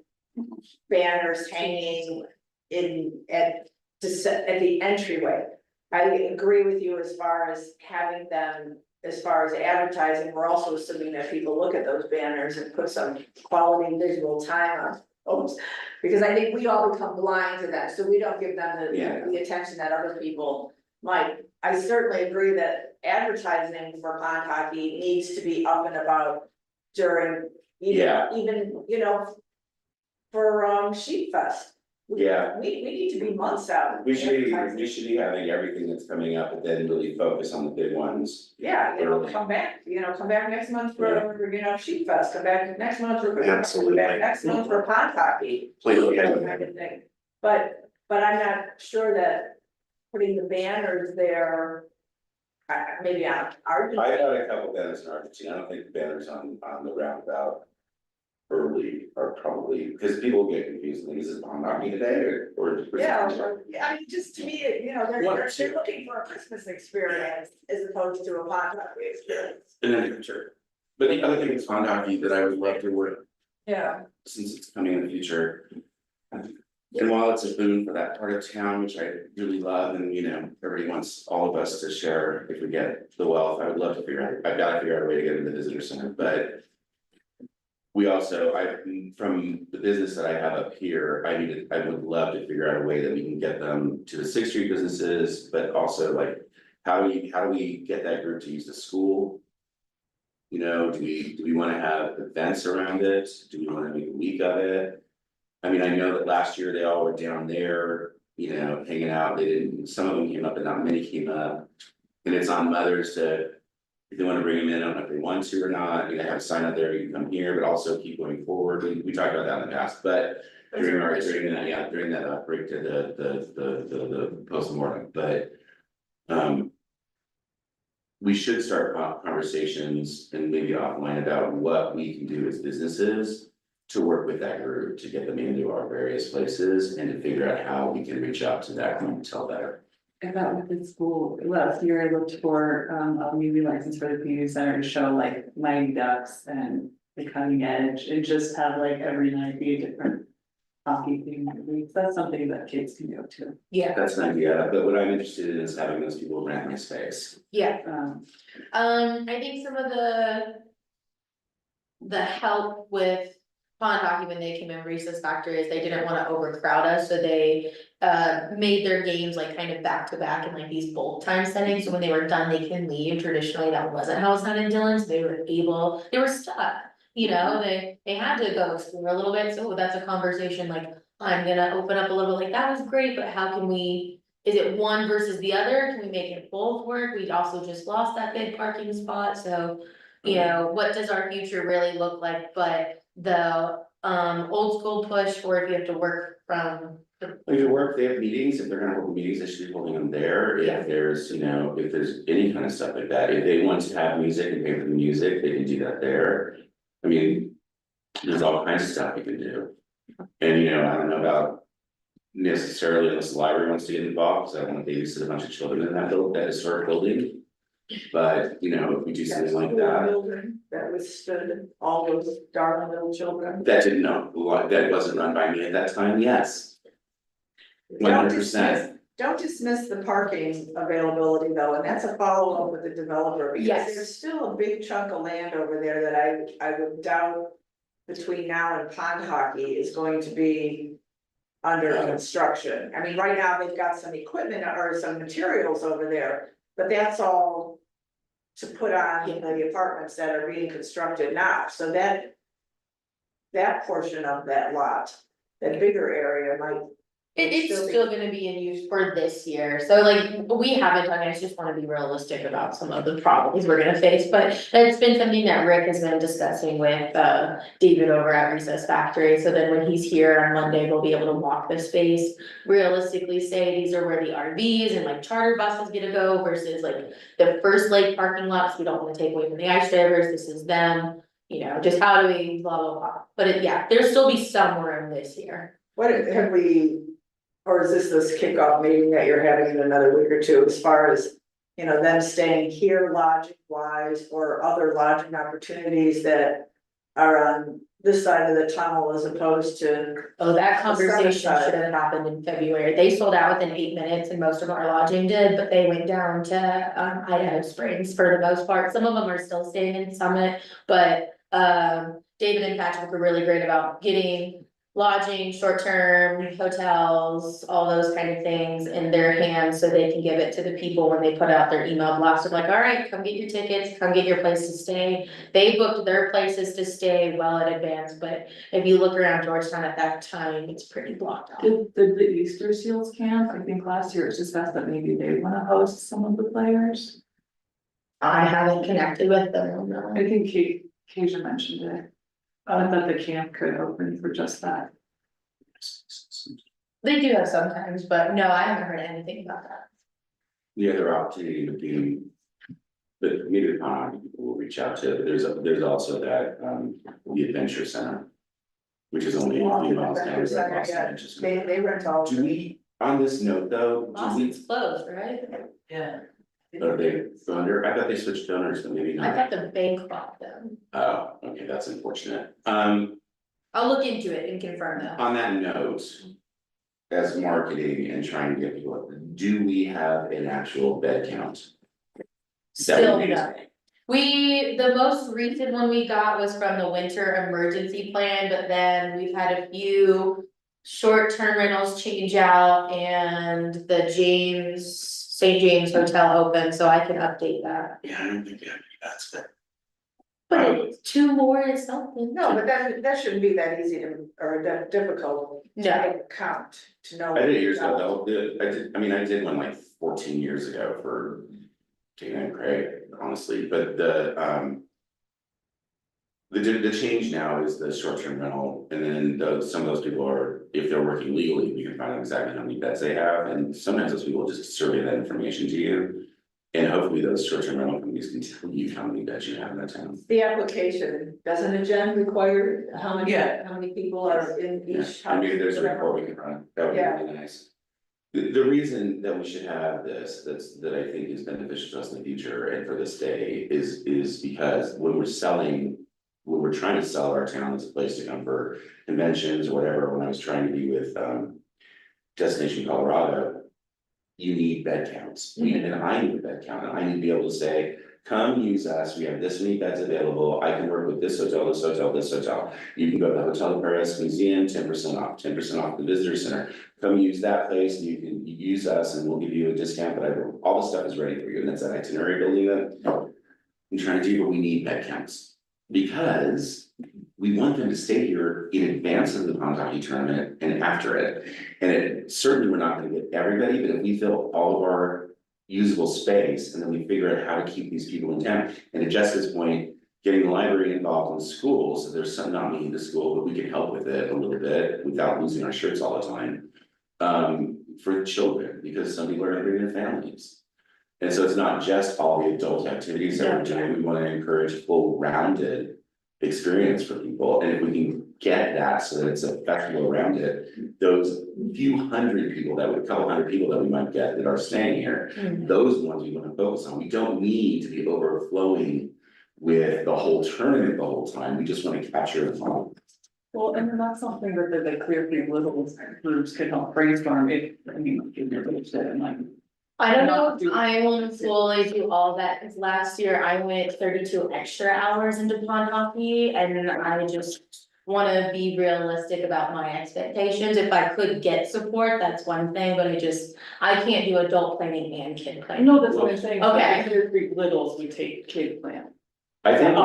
banners hanging at the entryway. I agree with you as far as having them, as far as advertising, we're also assuming that people look at those banners and put some quality visual time on those. Because I think we all become blind to that, so we don't give them Yeah. the attention that other people might. I certainly agree that advertising for pond hockey needs to be up and about during, Yeah. even, you know, for Sheep Fest. Yeah. We need to be months out. we should advertising. be having everything that's coming up, but then really focus on the big ones. Yeah, Early. come back next month for, Sheep Fest, come back next month for. Absolutely. Come back next month for pond hockey. plan That ahead. kind of thing. But I'm not sure that putting the banners there. Maybe on our. I had a couple banners in Argentina, I don't think the banners on the roundabout early are probably, because people get confused, like, is this pond hockey today, or? Yeah, I mean, just to me, you know, One or they're two. looking for a Christmas experience as opposed to a pond hockey experience. And then, sure. But the other thing is pond hockey that I would love to work, Yeah. since it's coming in the future. And while it's a boon for that part of town, which I really love, and you know, everybody wants all of us to share if we get the wealth, I would love to figure out, I've got to figure out a way to get into the visitor center, but. We also, from the business that I have up here, I would love to figure out a way that we can get them to the Sixth Street businesses, but also like. How do we get that group to use the school? You know, do we wanna have events around it? Do we wanna make a week of it? I mean, I know that last year they all were down there, you know, hanging out, some of them came up, but not many came up. And it's on mothers to, if they wanna bring them in, I don't know if they want to or not, you know, have a sign out there, you can come here, but also keep going forward, we talked about that in the past, but. During that break to the postmortem, but. We should start conversations and maybe offline about what we can do as businesses. To work with that group, to get them into our various places and to figure out how we can reach out to that clientele better. I thought with the school, last year I looked for a music license for the community center to show like Mighty Ducks and the Cutting Edge and just have like every night be a different hockey theme. That's something that kids can go to. Yeah, That's an idea, but what I'm interested in is having those people rent my space. yeah. Um, I think some of the help with pond hockey when they came in recess factor is they didn't wanna overcrowd us, so they made their games like kind of back to back in like these bulk time settings, so when they were done, they can leave. Traditionally, that wasn't how it's done in Dillon, so they were stuck. You know, they had to go explore a little bit, so that's a conversation like, I'm gonna open up a little bit, like, that was great, but how can we? Is it one versus the other? Can we make it both work? We also just lost that big parking spot, so. You know, what does our future really look like, but the old school push, or if you have to work from. If it work, they have meetings, if they're gonna hold meetings, they should be holding them there, Yeah. if there's, you know, if there's any kind of stuff like that, if they want to have music and pay for the music, they can do that there. I mean, there's all kinds of stuff you can do. And you know, I don't know about necessarily unless the library wants to get involved, because I don't want to babysit a bunch of children in that historic building. But, you know, if we do something like that, Building that withstood all those darling little children. that didn't know, that wasn't run by me at that time, yes. 100%. Don't dismiss the parking availability though, and that's a follow-up with the developer, because Yes. there's still a big chunk of land over there that I would doubt. Between now and pond hockey is going to be under construction. I mean, right now they've got some equipment or some materials over there, but that's all to put on the apartments that are being constructed now, so that portion of that lot, that bigger area might. It's still gonna be in use for this year, so like, we haven't done, I just wanna be realistic about some of the problems we're gonna face, but it's been something that Rick has been discussing with, David over at Recess Factory, so then when he's here on Monday, we'll be able to walk the space. Realistically say these are where the RVs and like charter buses get to go versus like the first lake parking lots, we don't wanna take away from the ice drivers, this is them. You know, just how do we blah, blah, blah, but yeah, there'll still be some room this year. What have we, or is this kickoff meeting that you're having in another week or two, as far as, you know, them staying here lodging wise, or other lodging opportunities that are on this side of the tunnel as opposed to, Oh, that The southern conversation side. should have happened in February. They sold out within 8 minutes and most of our lodging did, but they went down to Idaho Springs for the most part. Some of them are still staying in Summit, but David and Patrick were really great about getting lodging, short-term hotels, all those kind of things in their hands so they can give it to the people when they put out their email blast of like, all right, come get your tickets, come get your place to stay. They booked their places to stay well in advance, but if you look around Georgetown at that time, it's pretty blocked off. Did the Easter Seals camp, I think last year it was discussed that maybe they wanna host some of the players. I haven't connected with them, no. I think Kasia mentioned it. I thought the camp could open for just that. They do have sometimes, but no, I haven't heard anything about that. The other opportunity would be. But maybe the pond people will reach out to, but there's also that, the Adventure Center. Which is only a few miles down. Adventure Center, Los yeah. Angeles. they rent all. Do we, on this note though, do we, Boston's closed, right? Yeah. are they under, I thought they switched donors, but maybe I not. thought the bank bought them. Oh, okay, that's unfortunate. I'll look into it and confirm that. On that note. As marketing and trying to get people, do we have an actual bed count? Still nothing. The most recent one we got was from the winter emergency plan, but then we've had a few short-term rentals change out and the St. James Hotel open, so I can update that. Yeah, I don't think we have any beds, but. But it's 2 more is something. No, but that shouldn't be that easy to, or that difficult to No. make a count, to know. I did it years ago, though, I did one like 14 years ago for Dana and Craig, honestly, but the change now is the short-term rental, and then some of those people are, if they're working legally, we can find out exactly how many beds they have, and sometimes those people just survey that information to you. And hopefully those short-term rental companies can tell you how many beds you have in that town. The application, doesn't it, Jen, require how many, Yeah. how many people are in Yeah, each house? and maybe there's a whatever. report we can run, that would be Yeah. really nice. The reason that we should have this, that I think is beneficial to us in the future and for this day is because when we're trying to sell our town as a place to come for conventions or whatever, when I was trying to be with, Destination Colorado. You need bed counts, and I need a bed count, and I need to be able to say, come use us, we have this many beds available, I can work with this hotel, this hotel, this hotel. You can go to the Hotel Paris Museum, 10% off the visitor center, come use that place, and you can use us and we'll give you a discount, but all the stuff is ready for you, and that's that itinerary building that. I'm trying to do, but we need bed counts, because we want them to stay here in advance of the pond hockey tournament and after it. And certainly, we're not gonna get everybody, but if we fill all of our usable space, and then we figure out how to keep these people in town. And to Jessica's point, getting the library involved in the schools, so there's some not meeting the school, but we can help with it a little bit without losing our shirts all the time. For children, because some people are gonna bring their families. And so it's not just all the adult activities that we're doing, we wanna encourage full rounded experience for people, and if we can get that so that it's a festival around it. Those couple hundred people that we might get that are staying here, those ones we wanna focus on, we don't need to be overflowing. With the whole tournament the whole time, we just wanna capture the fun. Well, and then that's something that the Clearview Little groups could help brainstorm if, I mean, if you're gonna sit and like. I don't know if I will fully do all that, cause last year I went 32 extra hours into pond hockey and I just wanna be realistic about my expectations. If I could get support, that's one thing, but I can't do adult planning and kid I planning. know that's what I'm saying, but Okay. the Clear Creek Littles would take kid plan. I think,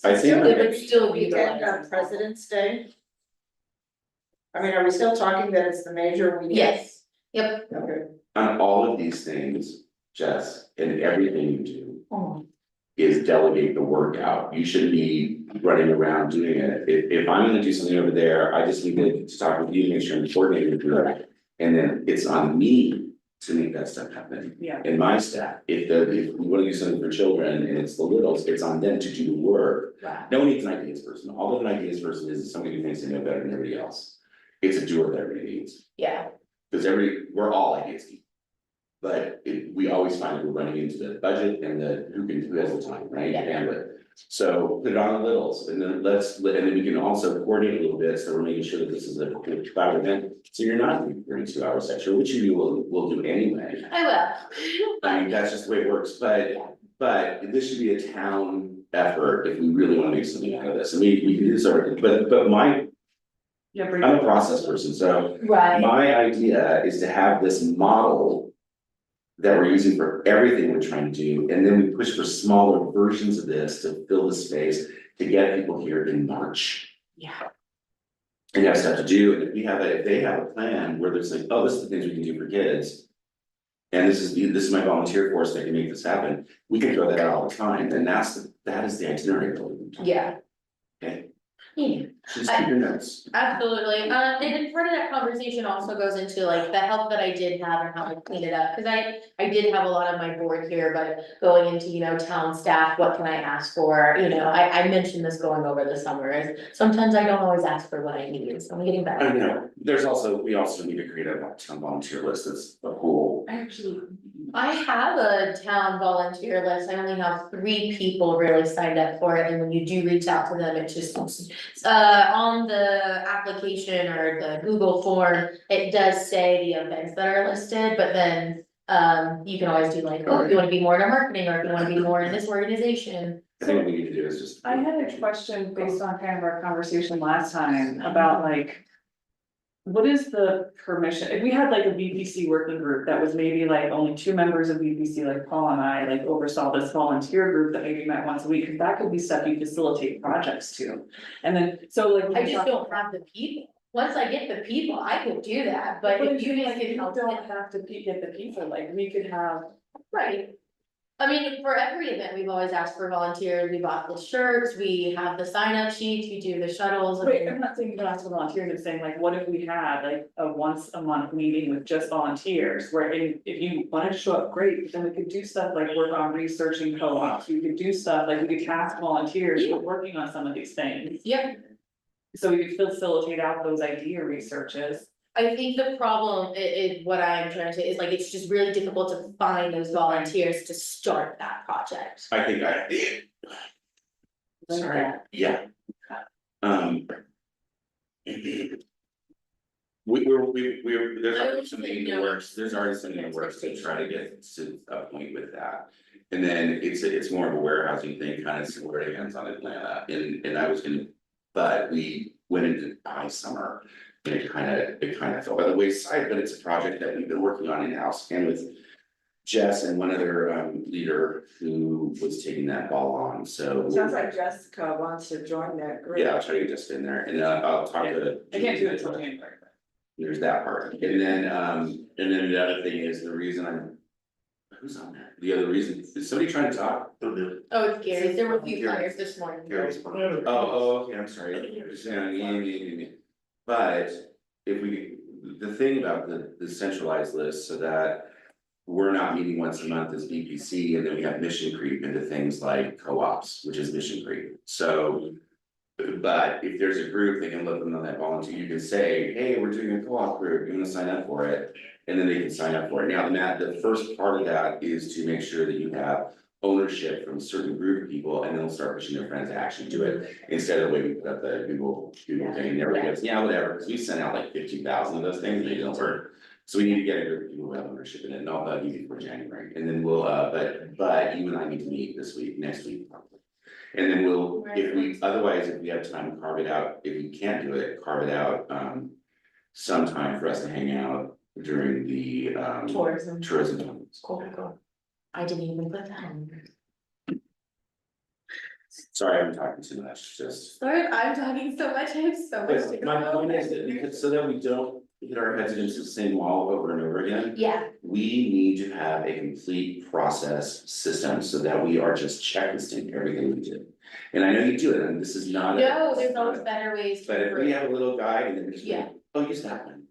I think. It would still be Weekend utilized. on President's Day? I mean, are we still talking that it's the major weekend? Yes, yep. Okay. On all of these things, Jess, and everything you do, Oh. is delegate the work out. You shouldn't be running around doing it. If I'm gonna do something over there, I just need to talk with you, make sure I'm coordinating with you. And then it's on me to make that stuff happen. Yeah. And my staff, if we wanna do something for children and it's the littles, it's on them to do the work. Wow. No one needs an ideas person. All of an ideas person is somebody who thinks they know better than everybody else. It's a doer that everybody needs. Yeah, Cause we're all ideas people. But we always find that we're running into the budget and who has the time, right? Yeah. And so put it on the littles and then and then we can also coordinate a little bit, so we're making sure that this is a cloud event. So you're not doing 32-hour section, which you will do anyway. I will. I mean, that's just the way it works, but this should be a town effort if we really wanna make something out of this. And we can do this already, but Yeah, I'm a process person, so Right, my idea is to have this model that we're using for everything we're trying to do, and then we push for smaller versions of this to fill the space to get people here in March. yeah, And have stuff to do, and if they have a plan where there's like, oh, this is the things we can do for kids. And this is my volunteer force that can make this happen, we can throw that out all the time, and that is the itinerary. yeah. Okay. Yeah. So just keep your notes. Absolutely, and then part of that conversation also goes into like the help that I did have and how I cleaned it up, cause I did have a lot of my board here, but going into, town staff, what can I ask for, I mentioned this going over the summer, is sometimes I don't always ask for what I need, so I'm getting better. I know, we also need to create a town volunteer list that's a whole. I have a town volunteer list, I only have 3 people really signed up for it, and when you do reach out to them, it just, on the application or the Google form, it does say the events that are listed, but then. You can always do like, oh, if you wanna be more in our marketing, or if you wanna be more in this organization. I think what we need to do is just. I had a question based on kind of our conversation last time about like. What is the permission, if we had like a VPC working group that was maybe like only 2 members of VPC, like Paul and I, like oversaw this volunteer group that maybe met once a week, cause that could be stuff you facilitate projects to. And then, so like. I just don't have the people. Once I get the people, I could do that, but if you guys could help. don't have to get the people, like we could have. Right. I mean, for every event, we've always asked for volunteers. We bought the shirts, we have the sign up sheets, we do the shuttles. I Wait, mean, I'm not saying you don't ask for volunteers, I'm saying like, what if we had like a once a month meeting with just volunteers? Where if you wanted to show up, great, but then we could do stuff like work on researching co-ops, we could do stuff like we could task volunteers for working on some of these things. Yep, So we could facilitate out those idea researches. I think the problem what I'm trying to say is like, it's just really difficult to find those volunteers to start that project. I think sorry, yeah. There's already something in the works, to try to get to a point with that. And then it's more of a warehousing thing, kind of similar to hands on Atlanta, and I was gonna, but we went into high summer. And it kind of fell by the wayside, but it's a project that we've been working on in-house and with Jess and one other leader who was taking that ball on, so. Sounds like Jessica wants to join that group. Yeah, I'll try to get Jessica in there, and I'll talk to. I can't do it till January. There's that part, and then the other thing is the reason who's on there? The other reason, is somebody trying to talk? Oh, it's Gary, there were a few flyers this morning. Oh, okay, I'm sorry. Yeah. But if the thing about the centralized list, so that we're not meeting once a month as BPC, and then we have mission creep into things like co-ops, which is mission creep, so. But if there's a group, they can let them know that volunteer, you can say, hey, we're doing a co-op group, you wanna sign up for it? And then they can sign up for it. Now, the first part of that is to make sure that you have ownership from a certain group of people, and they'll start pushing their friends to actually do it. Instead of the way we put up the Google thing, and everybody goes, yeah, whatever, because we sent out like 15,000 of those things, and they don't work. So we need to get a group of people who have ownership in it, and I'll bug you before January, and then we'll, but you and I need to meet this week, next week probably. And then we'll, otherwise, if we have time, carve it out, if we can't do it, carve it out, sometime for us to hang out during the, Tourism. tourism. Cool. I didn't even put that on there. Sorry, I'm talking too much, just. Sorry, I'm talking so much, I have so much to But go. my point is that because so that we don't hit our heads against the same wall over and over again. Yeah, We need to have a complete process system so that we are just checklisting everything we do. And I know you do it, and this is not. no, there's always better ways But to if we improve. have a little guide and then just. Yeah. Oh, use that one.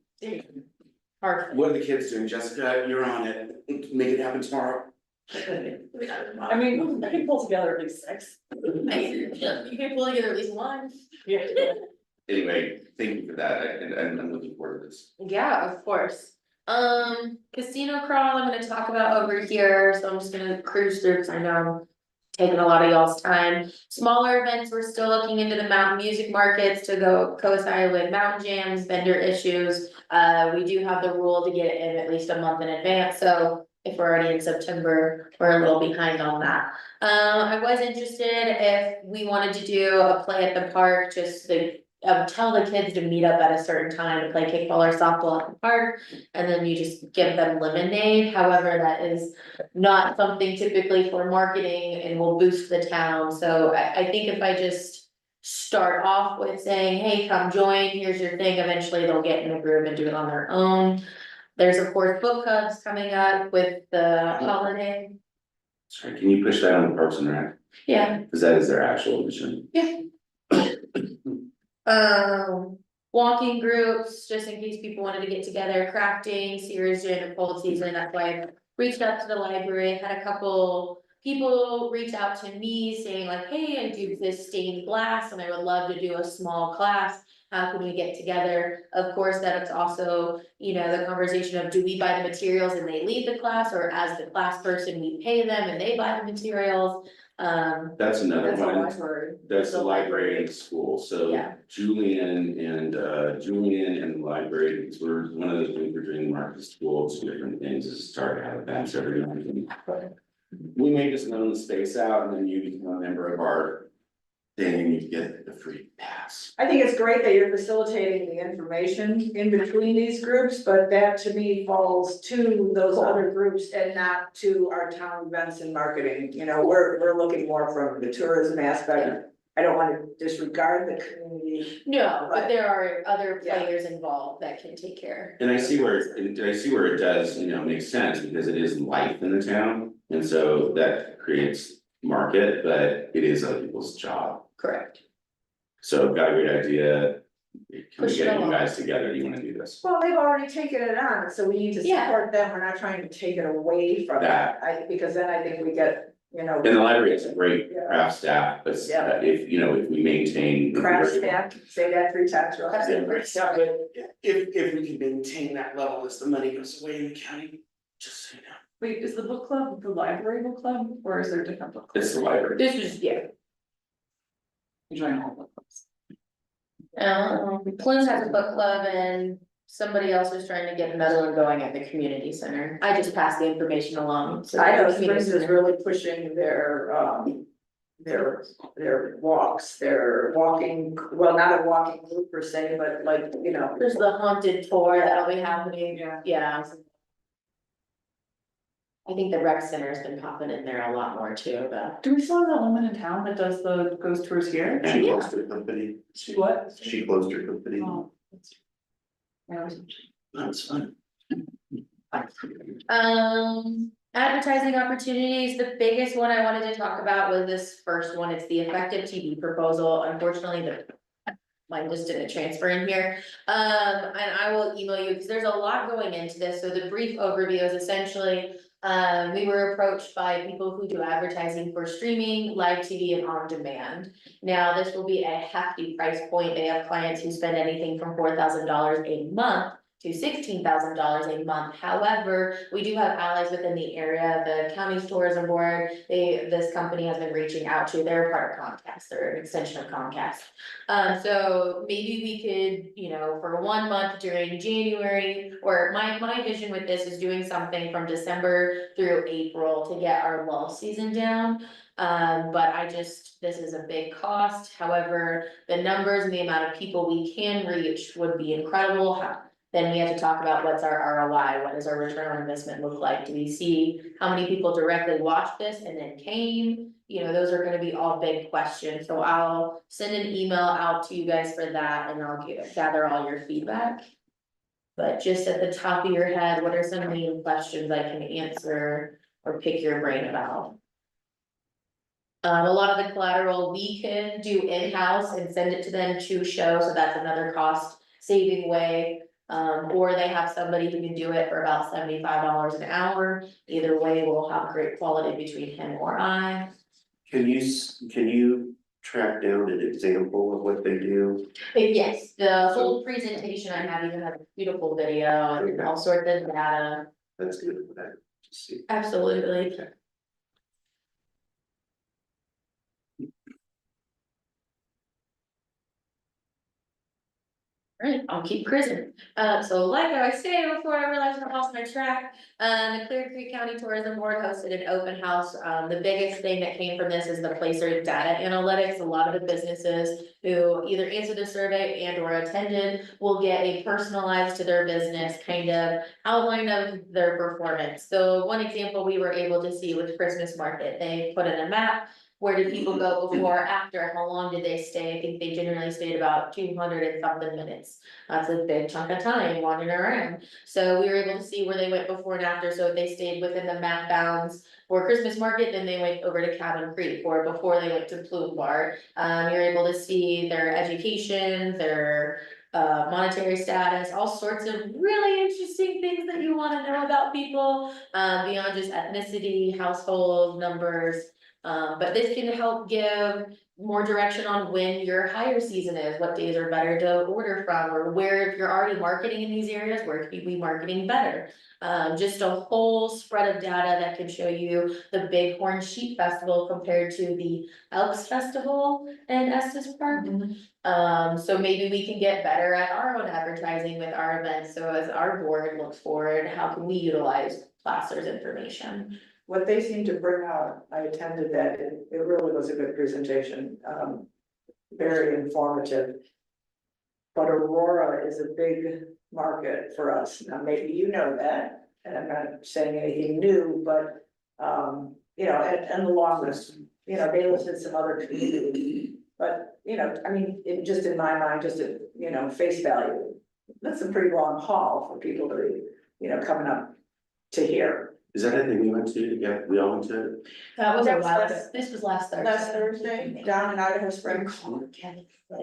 Perfect. What are the kids doing? Jessica, you're on it. Make it happen tomorrow. I mean, I can pull together at least 6. You can pull together at least one. Yeah. Anyway, thank you for that, and I'm looking forward to this. Yeah, of course. Casino crawl, I'm gonna talk about over here, so I'm just gonna cruise through, cause I know I'm taking a lot of y'all's time. Smaller events, we're still looking into the mountain music markets to go coincide with mountain jams, vendor issues. We do have the rule to get it in at least a month in advance, so if we're already in September, we're a little behind on that. I was interested if we wanted to do a play at the park, just to tell the kids to meet up at a certain time to play kickball or softball at the park. And then you just give them lemonade, however, that is not something typically for marketing and will boost the town. So I think if I just start off with saying, hey, come join, here's your thing, eventually they'll get in a groove and do it on their own. There's of course book clubs coming up with the holiday. Sorry, can you push that on the Parks and Rec? Yeah. Cause that is their actual mission. Walking groups, just in case people wanted to get together, crafting, Sears during the cold season, that's why I reached out to the library, had a couple people reach out to me saying like, hey, I do this stained glass and I would love to do a small class. How can we get together? Of course, that's also, you know, the conversation of do we buy the materials and they lead the class, or as the class person, we pay them and they buy the materials. That's another That's a one. library. That's the library and school, so Yeah. Julian and the library, because we're, one of those things we're doing in market school, two different things, is start to have events every month. And we may just loan the space out and then you become a member of our thing and you get the free pass. I think it's great that you're facilitating the information in between these groups, but that to me falls to those other groups and not to our town events and marketing. You know, we're looking more from the tourism aspect. I don't want to disregard the community. No, but Right. there are other Yeah. players involved that can take care. And I see where, it does, you know, make sense, because it is life in the town, and so that creates market, but it is other people's job. Correct. So got a great idea, can we Push it get you along. guys together, you wanna do this? Well, they've already taken it on, so we need to Yeah. support them. We're not trying to take it away from that. Because then I think we get, you know. And the library has a great Yeah. craft staff, but Yeah. if, you know, if we maintain. Craft staff, say that 3 times. real fast. Yeah, but if we can maintain that level as the money goes away in the county, just so you know. Wait, is the book club the library book club, or is there a different book club? It's the library. This was, yeah. You join all book clubs. Plume has a book club and somebody else was trying to get another one going at the community center. I just passed the information along. So I know the community Springs is center- really pushing their walks, their walking, well, not a walking group per se, but like, you know. There's the haunted tour that'll be happening, yeah. I think the rec center has been popping in there a lot more too, but. Do we still have that woman in town that does the ghost tours here? She Yeah. closed her company. She what? She closed her company. Oh, that's- Yeah, I was- That's fun. Advertising opportunities, the biggest one I wanted to talk about was this first one, it's the effective TV proposal, unfortunately, mine just didn't transfer in here. And I will email you, because there's a lot going into this, so the brief overview is essentially, we were approached by people who do advertising for streaming, live TV and on demand. Now, this will be a hefty price point, they have clients who spend anything from $4,000 a month to $16,000 a month. However, we do have allies within the area, the county's tourism board, this company has been reaching out to, they're part of Comcast, they're an extension of Comcast. So maybe we could, you know, for 1 month during January, or my vision with this is doing something from December through April to get our lull season down. But this is a big cost, however, the numbers and the amount of people we can reach would be incredible. Then we have to talk about what's our ROI, what does our return on investment look like? Do we see how many people directly watched this and then came? You know, those are gonna be all big questions, so I'll send an email out to you guys for that and I'll gather all your feedback. But just at the top of your head, what are some main questions I can answer or pick your brain about? A lot of the collateral we can do in-house and send it to them to show, so that's another cost saving way. Or they have somebody who can do it for about $75 an hour. Either way, we'll have great quality between him or I. Can you track down an example of what they do? But yes, the whole presentation I have, even have a beautiful video and all sorts of data. That's good for that, to see. Absolutely. Alright, I'll keep cruising. So like I was saying before, I realized I lost my track. The Clear Creek County Tourism Board hosted an open house. The biggest thing that came from this is the Placer data analytics. A lot of the businesses who either answered the survey and or attended will get a personalized to their business kind of outline of their performance. So one example we were able to see with Christmas market, they put in a map. Where did people go before, after, how long did they stay? I think they generally stayed about 200 and something minutes. That's a big chunk of time wandering around. So we were able to see where they went before and after, so if they stayed within the map bounds for Christmas market, then they went over to Cabin Creek, or before they went to Plume Bar. You're able to see their education, their monetary status, all sorts of really interesting things that you wanna know about people, beyond just ethnicity, household numbers. But this can help give more direction on when your hire season is, what days are better to order from, or where, if you're already marketing in these areas, where could you be marketing better? Just a whole spread of data that can show you the Bighorn Sheep Festival compared to the Elks Festival in Estes Park. So maybe we can get better at our own advertising with our events, so as our board looks forward, how can we utilize Placer's information? What they seem to bring out, I attended that, it really was a good presentation, very informative. But Aurora is a big market for us, now maybe you know that, and I'm not saying anything new, but, you know, and the long list, you know, they listed some other communities. But, you know, I mean, just in my mind, just at, you know, face value, that's a pretty long haul for people to be, you know, coming up to here. Is that anything we went to, yeah, we all went to? That was a That was while ago, last- this was last Thursday. Last Thursday, down in Idaho Springs.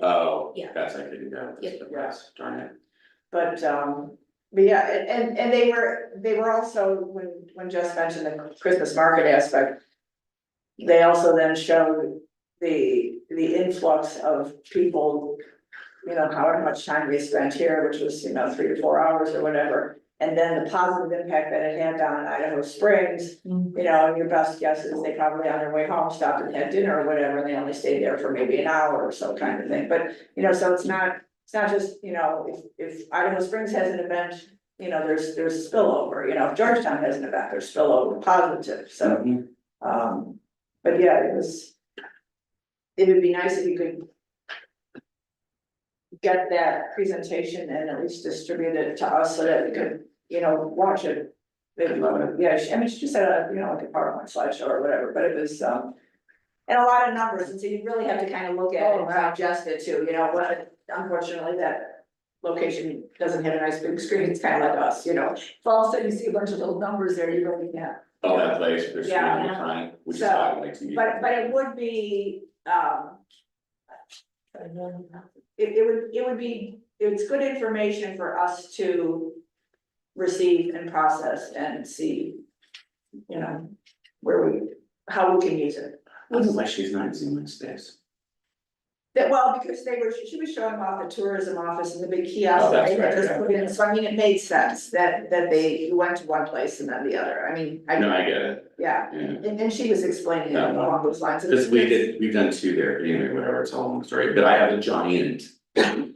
Oh, Yeah. that's, I couldn't go, Yeah. that's, darn it. But yeah, and they were also, when Jess mentioned the Christmas market aspect. They also then showed the influx of people, you know, however much time they spent here, which was, you know, 3 to 4 hours or whatever. And then the positive impact that it had down in Idaho Springs, you know, and your best guess is they probably on their way home stopped and had dinner or whatever, and they only stayed there for maybe an hour or so kind of thing, but, you know, so it's not just, you know, if Idaho Springs has an event, you know, there's spillover, you know, if Georgetown has an event, there's spillover positive, so. Mhm. But yeah, it would be nice if you could get that presentation and at least distribute it to us so that we could, you know, watch it. Yeah, I mean, she just had a, you know, like a PowerPoint slideshow or whatever, but it was, and a lot of numbers, and so you really have to kind of look at it and digest it too, you know, but unfortunately that location doesn't have a nice big screen, it's kind of like us, you know. If all of a sudden you see a bunch of little numbers there, you really can't. Oh, that place, there's Yeah. really time, which is So, why I like to. But it would be, it would be, it's good information for us to receive and process and see, you know, how we can use it. I don't know why she's not using Wednesdays. That, well, because she was showing off the tourism office and the big kiosk Oh, that that's they had right, just yeah. put in, so I mean, it made sense that you went to one place and then the other, I mean, No, I get it, yeah. yeah, And she was explaining it Yeah. along those lines. cause we've done 2 there, but anyway, whatever, it's all long story, but I have a giant. The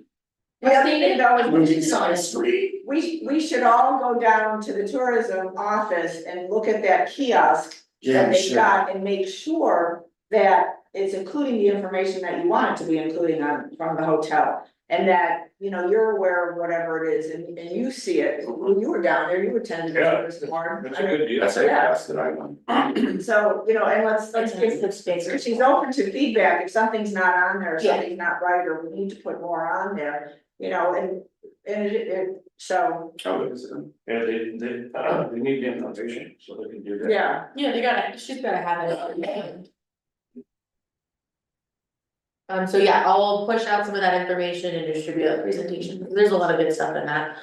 other thing though is Moving sign street. we should all go down to the tourism office and look at that kiosk Yeah, that they sure. got and make sure that it's including the information that you want it to be including from the hotel. And that, you know, you're aware of whatever it is and you see it, when you were down there, you attended Yeah. this more. That's a good deal. That's a class that I want. So, you know, and let's give the space, because she's open to feedback, if something's not on there, or Yeah. something's not right, or we need to put more on there, you know, and so, I'll go visit them. Yeah, they need the information, so they can do that. yeah. Yeah, they gotta, she's gotta have it. So yeah, I'll push out some of that information and distribute a presentation, because there's a lot of good stuff in that.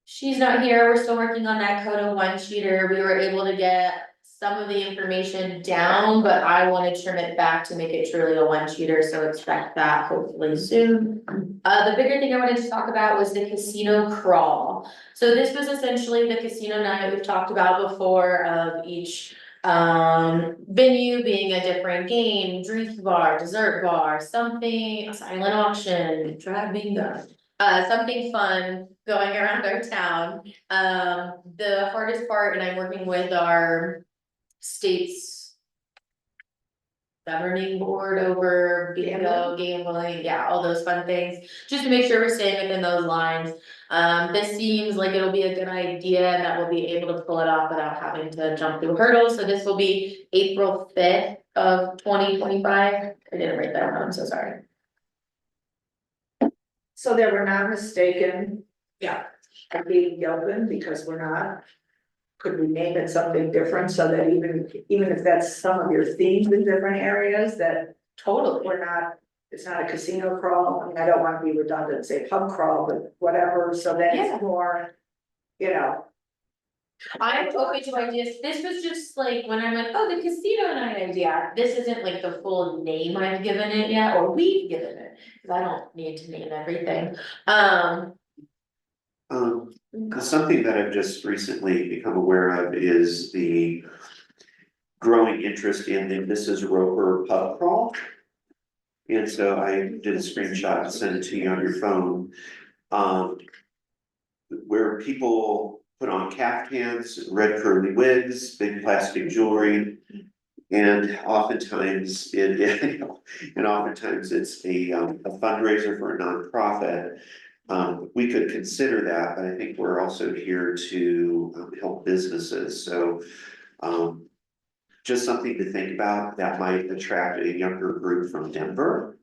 She's not here, we're still working on that code of one sheeter, we were able to get some of the information down, but I wanna trim it back to make it truly a one sheeter, so expect that hopefully soon. The bigger thing I wanted to talk about was the casino crawl. So this was essentially the casino night we've talked about before of each venue being a different game, drink bar, dessert bar, something, a silent auction, drag bingo. Something fun going around our town. The hardest part, and I'm working with our state's governing board over bingo, gambling, yeah, all those fun things, just to make sure we're staying within those lines. This seems like it'll be a good idea and that we'll be able to pull it off without having to jump through hurdles, so this will be April 5th of 2025. I didn't write that down, I'm so sorry. So that we're not mistaken. Yeah. At being Gilpin, because we're not. Could we name it something different so that even if that's some of your themes in different areas, that Totally. we're not, it's not a casino crawl, I mean, I don't wanna be redundant, and say pub crawl, but whatever, so that Yeah. it's more. You know, I'm open to ideas, this was just like, when I'm like, oh, the casino night idea, this isn't like the full name I've given it yet, or we've given it. Cause I don't need to name everything, Something that I've just recently become aware of is the growing interest in the Mrs. Roper pub crawl. And so I did a screenshot and sent it to you on your phone. Where people put on caftans, red curly wigs, big plastic jewelry. And oftentimes it's a fundraiser for a nonprofit. We could consider that, but I think we're also here to help businesses, so. Just something to think about that might attract a younger group from Denver.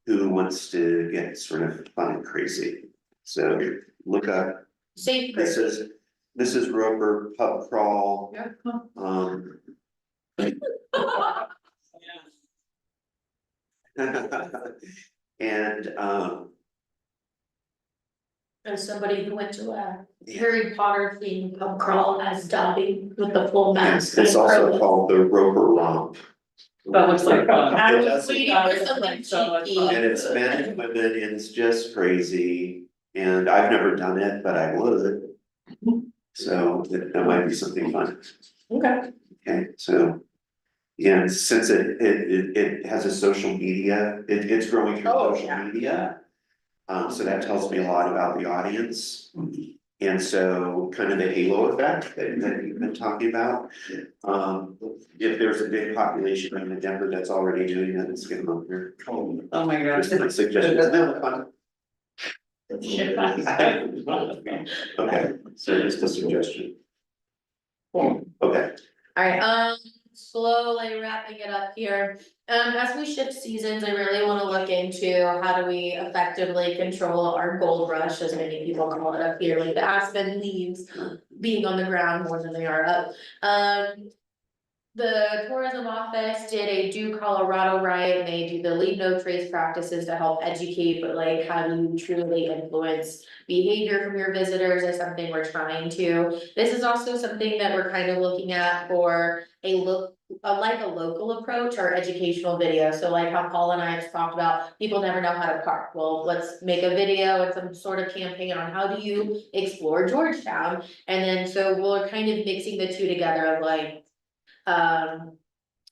Who wants to get sort of fun and crazy, so look up, safe. this is Mrs. Roper pub crawl. Yeah. And As somebody who went to a Harry Potter themed pub crawl as Dobby with the full mask. it's and also curly. called the Roper Romp. That looks like fun. I It was does. waiting That for looks something like so much cheeky. fun. And it's men and women, and it's just crazy, and I've never done it, but I would. So that might be something fun, Okay. okay, so. Yeah, since it has a social media, it's growing through Oh, social yeah. media. So that tells me a lot about the audience. And so kind of the halo effect that you've been talking about. If there's a big population in Denver that's already doing that, let's get them up here. Oh my gosh. Just my suggestion. Okay, so just a suggestion. Okay, Alright, slowly wrapping it up here. As we shift seasons, I really wanna look into how do we effectively control our gold rush, as many people call it up here, like the aspen leaves being on the ground more than they are up. The tourism office did a Do Colorado Right, and they do the leave no trace practices to help educate, but like how do you truly influence behavior from your visitors is something we're trying to. This is also something that we're kind of looking at for a local approach, our educational video, so like how Paul and I have talked about, people never know how to park. Well, let's make a video and some sort of campaign on how do you explore Georgetown, and then so we're kind of mixing the two together of like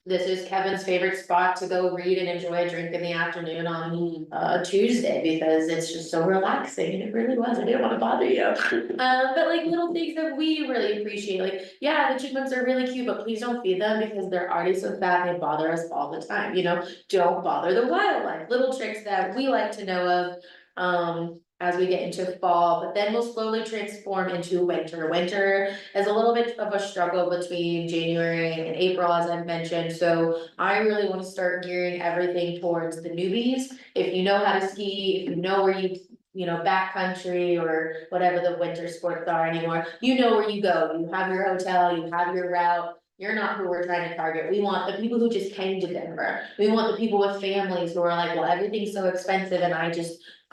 this is Kevin's favorite spot to go read and enjoy a drink in the afternoon on Tuesday, because it's just so relaxing, and it really was, I didn't wanna bother you. But like little things that we really appreciate, like, yeah, the chipmunks are really cute, but please don't feed them because they're already so fat, and they bother us all the time, you know? Don't bother the wildlife, little tricks that we like to know of, as we get into fall, but then we'll slowly transform into winter. Winter is a little bit of a struggle between January and April, as I've mentioned, so I really wanna start gearing everything towards the newbies. If you know how to ski, if you know where you know, backcountry or whatever the winter sports are anymore, you know where you go, you have your hotel, you have your route. You're not who we're trying to target, we want the people who just came to Denver, we want the people with families who are like, well, everything's so expensive and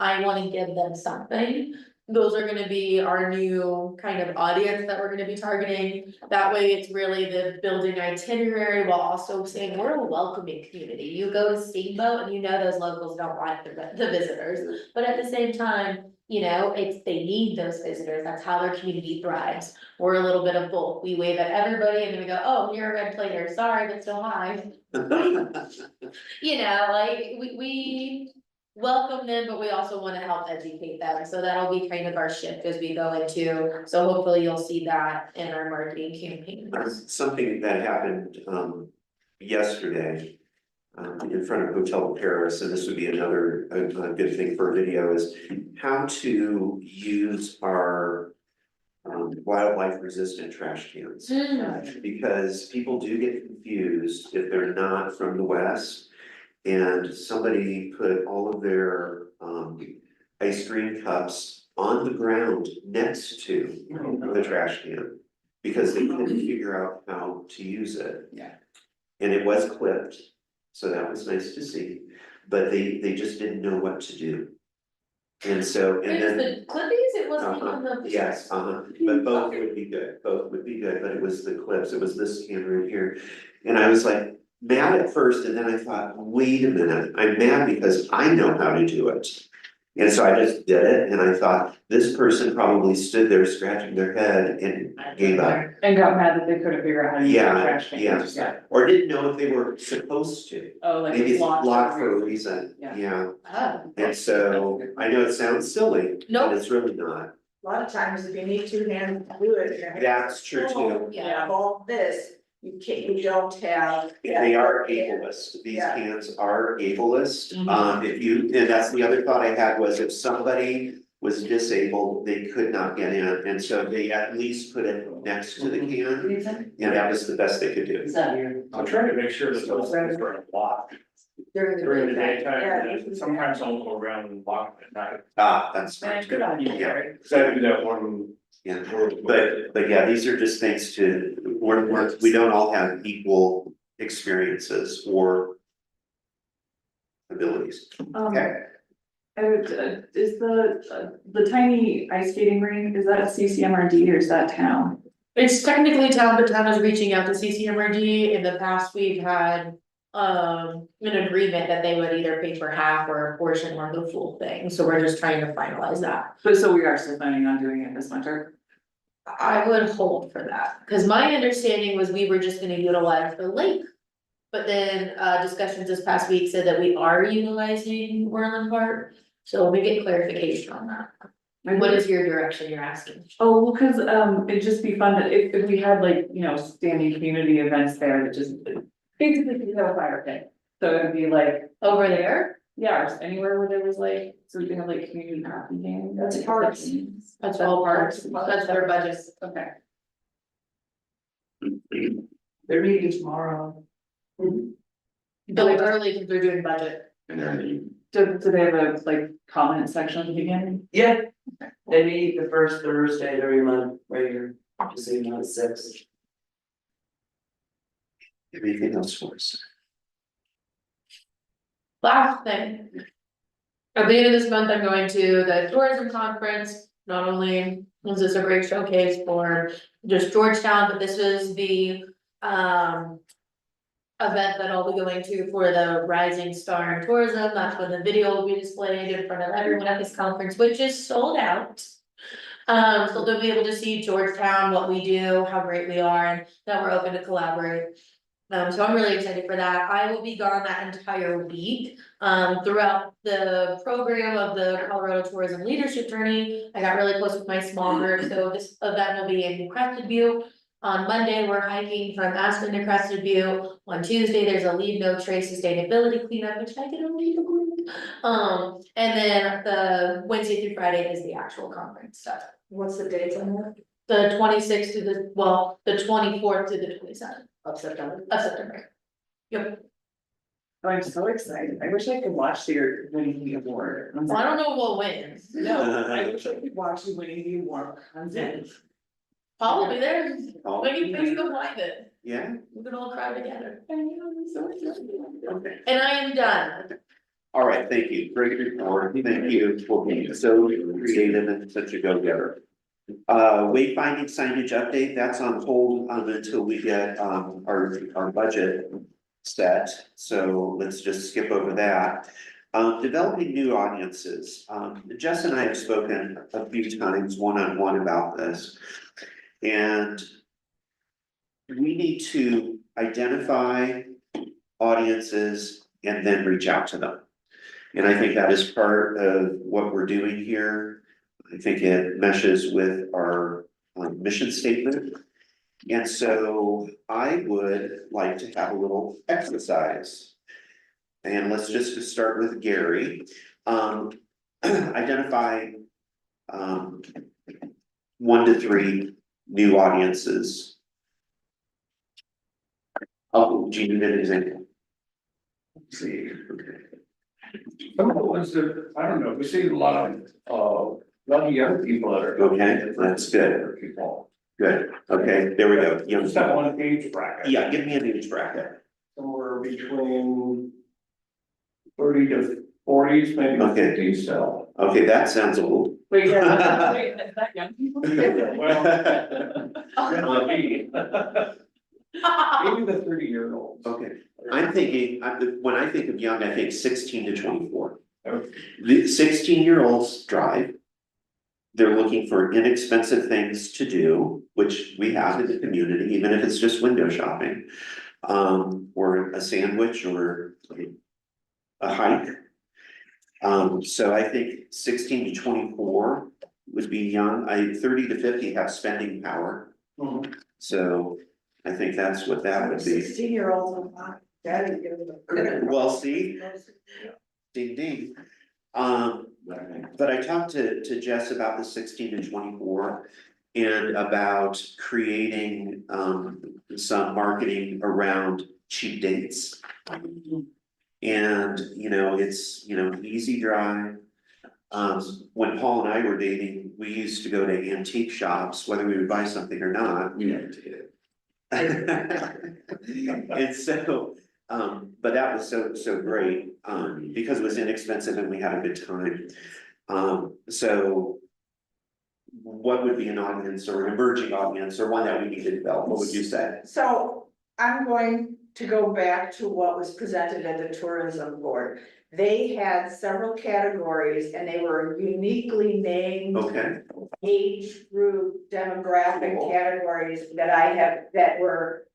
I wanna give them something. Those are gonna be our new kind of audience that we're gonna be targeting. That way, it's really the building itinerary while also saying we're a welcoming community. You go to Steamboat and you know those locals don't like the visitors. But at the same time, you know, they need those visitors. That's how their community thrives. We're a little bit of both. We wave at everybody and then we go, oh, you're a red plater, sorry, but still hi. You know, like we welcome them, but we also wanna help educate them, so that'll be kind of our shift as we go into, so hopefully you'll see that in our marketing campaigns. Something that happened yesterday in front of Hotel Paris, and this would be another a good thing for a video, is how to use our wildlife resistant trash cans. Because people do get confused if they're not from the west. And somebody put all of their ice cream cups on the ground next to the trash can. Because they couldn't figure out how to use it. Yeah. And it was clipped, so that was nice to see, but they just didn't know what to do. And so, and It was then. the clippies, it wasn't even the. Yes, but both would be good, but it was the clips, it was this can right here. And I was like mad at first, and then I thought, wait a minute, I'm mad because I know how to do it. And so I just did it, and I thought, this person probably stood there scratching their head and gave up. And got mad that they couldn't figure out how to use the Yeah, trash can. yeah, or didn't know if they were supposed to. Oh, like Maybe it's blocked. blocked for a reason, Yeah. yeah, Oh, and so, I know it sounds silly, but Nope. it's really not. A lot of times if you need two hands to do it. you're- That's true too. yeah, All this, you don't have. They are ableist, these Yeah. cans are ableist, Mhm. if you, and that's the other thought I had was if somebody was disabled, they could not get in, and so they at least put it next to the can, and that was the best they could do. I'm trying to make sure that those things are locked during the daytime, and sometimes I'll go around and lock at night. Ah, that's smart Man, too. good on you, Yeah. Gary. Cause I do that one. Yeah, but yeah, these are just things to, we don't all have equal experiences or abilities. Okay. Is the tiny ice skating rink, is that a CCMRD or is that town? it's technically town, but town is reaching out to CCMRD. In the past, we've had an agreement that they would either pay for half or a portion or the full thing, so we're just trying to finalize that. But so we are still planning on doing it this winter? I would hold for that, cause my understanding was we were just gonna utilize the lake. But then, discussions this past week said that we are utilizing Orland Park, so let me get clarification on that. What is your direction you're asking? Oh, well, cause it'd just be fun to, if we had like, you know, standing community events there that just basically could have a fire pit. So it'd be like, Over there? yeah, or anywhere where there was like, so we can have like community hockey games. That's parks. That's all parks, that's their budget. Okay. They're meeting tomorrow. Go early because they're doing budget. Do they have a like comment section at the beginning? Yeah, they meet the first Thursday every month, right here, just so you know, at 6. Anything else for us? Last thing. At the end of this month, I'm going to the tourism conference. Not only was this a great showcase for just Georgetown, but this was the event that I'll be going to for the Rising Star in Tourism. That's when the video will be displayed in front of everyone at this conference, which is sold out. So they'll be able to see Georgetown, what we do, how great we are, and that we're open to collaborate. So I'm really excited for that. I will be gone that entire week. Throughout the program of the Colorado Tourism Leadership Journey, I got really close with my small group, so this event will be in Crested View. On Monday, we're hiking from Aspen to Crested View. On Tuesday, there's a Leave No Trace Sustainability Cleanup, which I can only do. And then the Wednesday through Friday is the actual conference stuff. What's the dates on that? The 26th to the 24th to the 27th Of September? of September. Yep, Oh, I'm so excited. I wish I could watch the winning the award. well, I don't know who will win, No, I wish I could watch the winning the award. probably there, Oh, when you think of live it, yeah, we can all cry together. okay. And I am done. All right, thank you. Great report. Thank you for being so creative and such a go-getter. Wayfinding signage update, that's on hold until we get our budget set. So let's just skip over that. Developing new audiences. Jess and I have spoken a few times one-on-one about this. And we need to identify audiences and then reach out to them. And I think that is part of what we're doing here. I think it meshes with our mission statement. And so I would like to have a little exercise. And let's just start with Gary. Identify 1 to 3 new audiences. Oh, do you need an example? Let's see, okay. Some of the ones that, I don't know, we see a lot of young people that are. Okay, that's good. People. Good, okay, there we go. Young Just that people. one age bracket. Yeah, give me an age bracket. Somewhere between 30 to 40s, maybe Okay. 50s, so. Okay, that sounds old. Wait, yeah, wait, is that young people? Well, maybe the 30-year-olds. Okay, I'm thinking, when I think of young, I think 16 to 24. Okay. The 16-year-olds drive. They're looking for inexpensive things to do, which we have in the community, even if it's just window shopping. Or a sandwich or a hike. So I think 16 to 24 would be young. 30 to 50 have spending power. Mhm. So I think that's what that would be. 16-year-olds are not, that is good. Well, see, ding ding. But I talked to Jess about the 16 to 24 and about creating some marketing around cheap dates. And, it's, easy drive. When Paul and I were dating, we used to go to antique shops, whether we would buy something or not. We never did it. And so, but that was so great, because it was inexpensive and we had a good time. So. What would be an audience or an emerging audience or one that we need to develop? What would you say? So I'm going to go back to what was presented at the tourism board. They had several categories and they were uniquely named Okay, age group demographic categories that were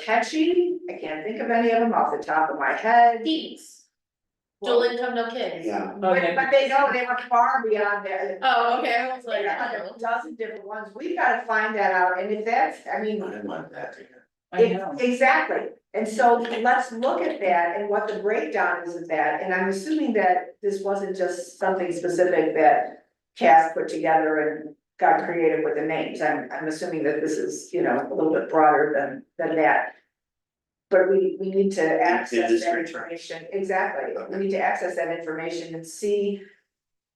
catchy. I can't think of any of them off the top of my head. Deeds. Dual income, no kids. yeah, But they know they were far beyond that. Oh, okay, I was Like like, a dozen different ones. We've gotta find that out. And if that's, I mean, I didn't want that to hear. I know. exactly. And so let's look at that and what the breakdown is of that. And I'm assuming that this wasn't just something specific that Cass put together and got creative with the names. I'm assuming that this is, a little bit broader than that. But we need to access that Industry terms. information. Exactly. We Okay. need to access that information and see,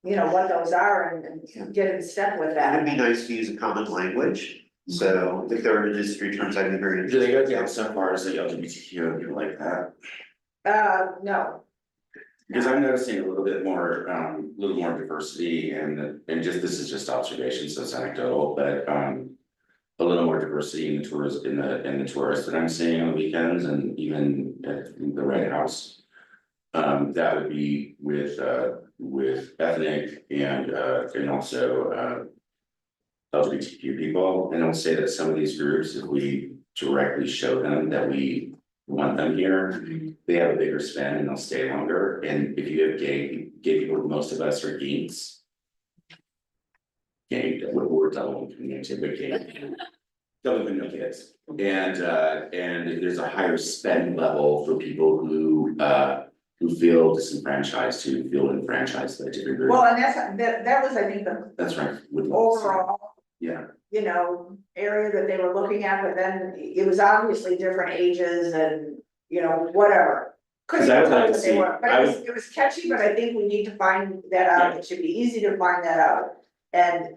what those are and get in step with it'd that. be nice to use a common language. So if there are industry terms, I'd be very Do they interested. go down so far as the LGBTQ and people like that? No, Because I'm noticing a little more diversity and just, this is just observation, so it's anecdotal, but, a little more diversity in the tourists, in the tourists that I'm seeing on the weekends and even at the Red House. That would be with ethnic and also, LGBTQ people, and I'll say that some of these groups, if we directly show them that we want them here, they have a bigger spend and they'll stay longer, and if you have gay people, most of us are geeks. Gay, we're double community, but gay. Double no kids, and there's a higher spend level for people who feel disenfranchised, who feel enfranchised by different groups. Well, and that was, I think, the That's right. overall, Yeah, you know, area that they were looking at, but then it was obviously different ages and, you know, whatever. Couldn't 'Cause I would tell like to what they see- were, but I it was catchy, but I think we need to find that out, it should be easy to find that out. And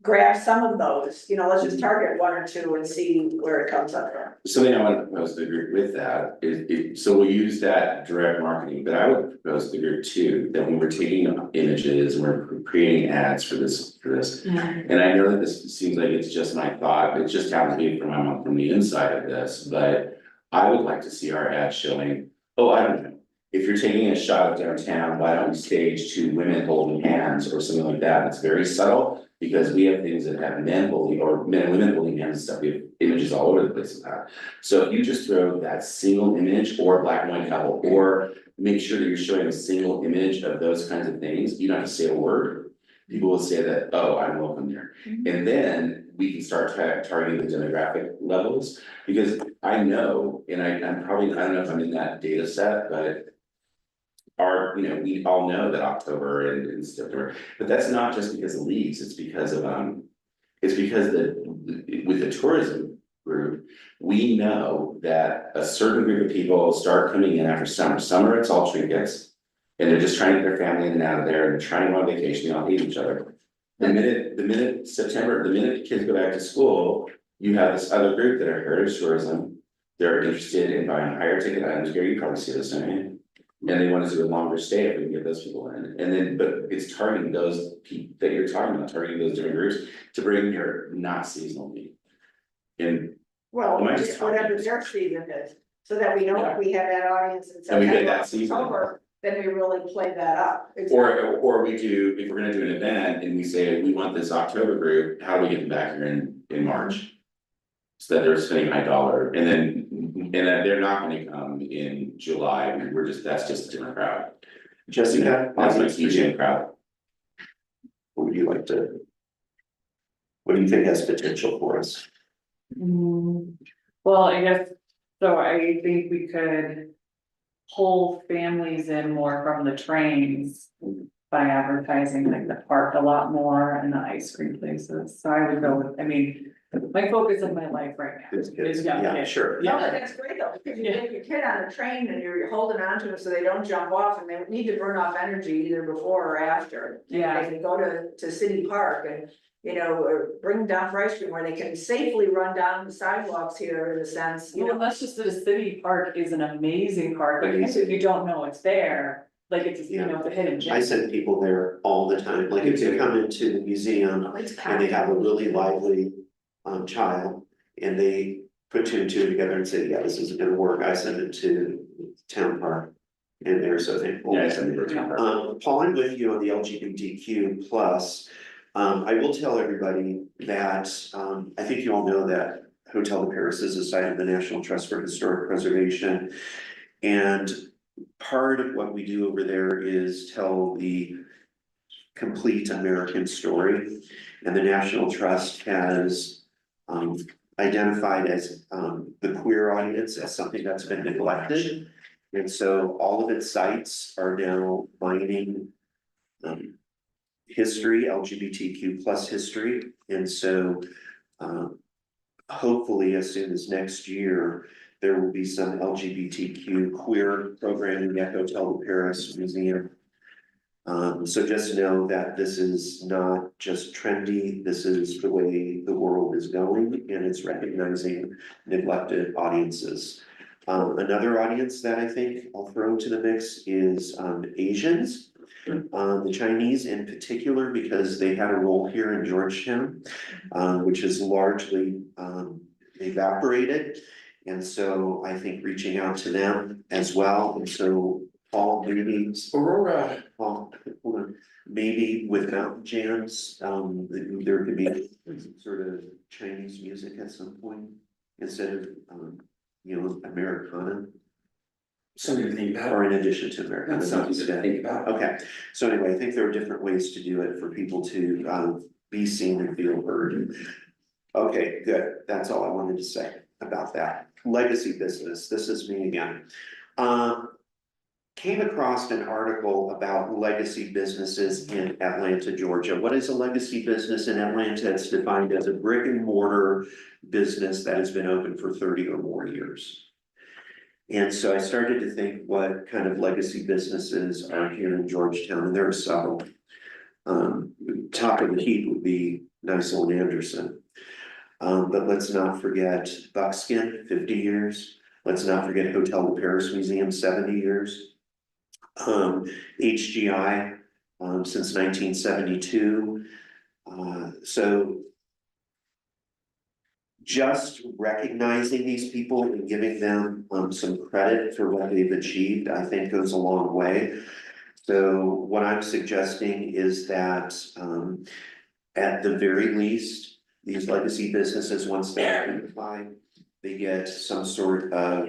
grab some of those, you know, let's just target one or two and see where it comes up from. something I want to propose to the group with that is, so we'll use that direct marketing, but I would propose to the group too, that when we're taking images, we're creating ads for this. And I know that this seems like it's just my thought, it just happens to be from the inside of this, but I would like to see our ad showing, oh, I don't know. If you're taking a shot of downtown, why don't we stage two women holding hands or something like that? It's very subtle, because we have things that have men holding, or men and women holding hands and stuff, we have images all over the place of that. So if you just throw that single image, or black and white couple, or make sure that you're showing a single image of those kinds of things, you don't have to say a word. People will say that, oh, I'm welcome there. And then we can start targeting the demographic levels, because I know, and I'm probably, I don't know if I'm in that data set, but we all know that October and September, but that's not just because of leagues, it's because of, with the tourism group, we know that a certain group of people start coming in after summer. Summer, it's all trinkets, and they're just trying to get their family in and out of there, and they're trying to go on vacation, they all hate each other. The minute September, the minute kids go back to school, you have this other group that are heritage tourism. They're interested in buying higher ticket items, Gary, you probably see this, don't you? And they want to do a longer stay if we can get those people in, and then, but it's targeting those people that you're talking about, targeting those different groups to bring your not seasonal need. And Well, Am I just whatever talking? their season is, so that we know Yeah. if we have that audience in And we get September, that season. October, then we really play that up. or we do, if we're gonna do an event and we say, we want this October group, how do we get them back here in March? So that they're spending high dollar, and then they're not gonna come in July, that's just a different crowd. Jessica, That's my audience for you. TJ crowd. What would you like to? What do you think has potential for us? Well, I guess, so I think we could pull families in more from the trains by advertising like the park a lot more and the ice cream places. So I would go with, I mean, my focus in my life right now It's good. is young Yeah, kids. sure. No, but that's great though, because you take your kid on a train and you're holding on to them so they don't jump off, and they need to burn off energy either before or after. Yeah. They can go to City Park and, you know, or bring them down for ice cream where they can safely run down the sidewalks here in a sense, you Well, know. that's just that a city park is an amazing park, but if you don't know it's there, like it's, you know, the hidden gem. I send people there all the time, like if you come into the museum Oh, it's and they have a packed. really lively child, and they put two and two together and say, yeah, this isn't gonna work, I send it to town park. And they're so thankful. Yeah, I said we were- Paul, I'm with you on the LGBTQ plus. I will tell everybody that, I think you all know that Hotel de Paris is a site of the National Trust for Historic Preservation. And part of what we do over there is tell the complete American story. And the National Trust has identified as the queer audience as something that's been neglected. And so all of its sites are now mining history, LGBTQ plus history. And so hopefully as soon as next year, there will be some LGBTQ queer programming at Hotel de Paris Museum. So just know that this is not just trendy, this is the way the world is going, and it's recognizing neglected audiences. Another audience that I think I'll throw into the mix is Asians. The Chinese in particular, because they had a role here in Georgetown, which is largely evaporated. And so I think reaching out to them as well, and so Paul, maybe, Aurora. Paul, hold on, maybe with mountain jams, there could be some sort of Chinese music at some point instead of, Americana, Something to think about. or in addition to Americana? That's something to think about. Okay, so anyway, I think there are different ways to do it for people to be seen and feel heard. Okay, good, that's all I wanted to say about that. Legacy business, this is me again. Came across an article about legacy businesses in Atlanta, Georgia. What is a legacy business in Atlanta? It's defined as a brick and mortar business that has been open for 30 or more years. And so I started to think what kind of legacy businesses are here in Georgetown, and there are several. Top of the heap would be Nisel and Anderson. But let's not forget Buckskin, 50 years. Let's not forget Hotel de Paris Museum, 70 years. HGI, since 1972. So just recognizing these people and giving them some credit for what they've achieved, I think goes a long way. So what I'm suggesting is that at the very least, these legacy businesses, once they're identified, they get some sort of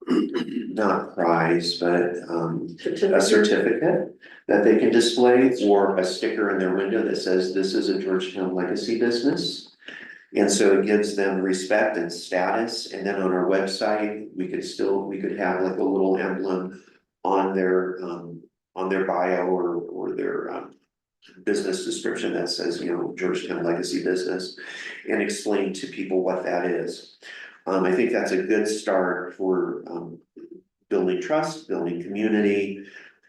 not prize, but a certificate that they can display, or a sticker in their window that says this is a Georgetown legacy business. And so it gives them respect and status, and then on our website, we could have like a little emblem on their bio or their business description that says, Georgetown legacy business, and explain to people what that is. I think that's a good start for building trust, building community,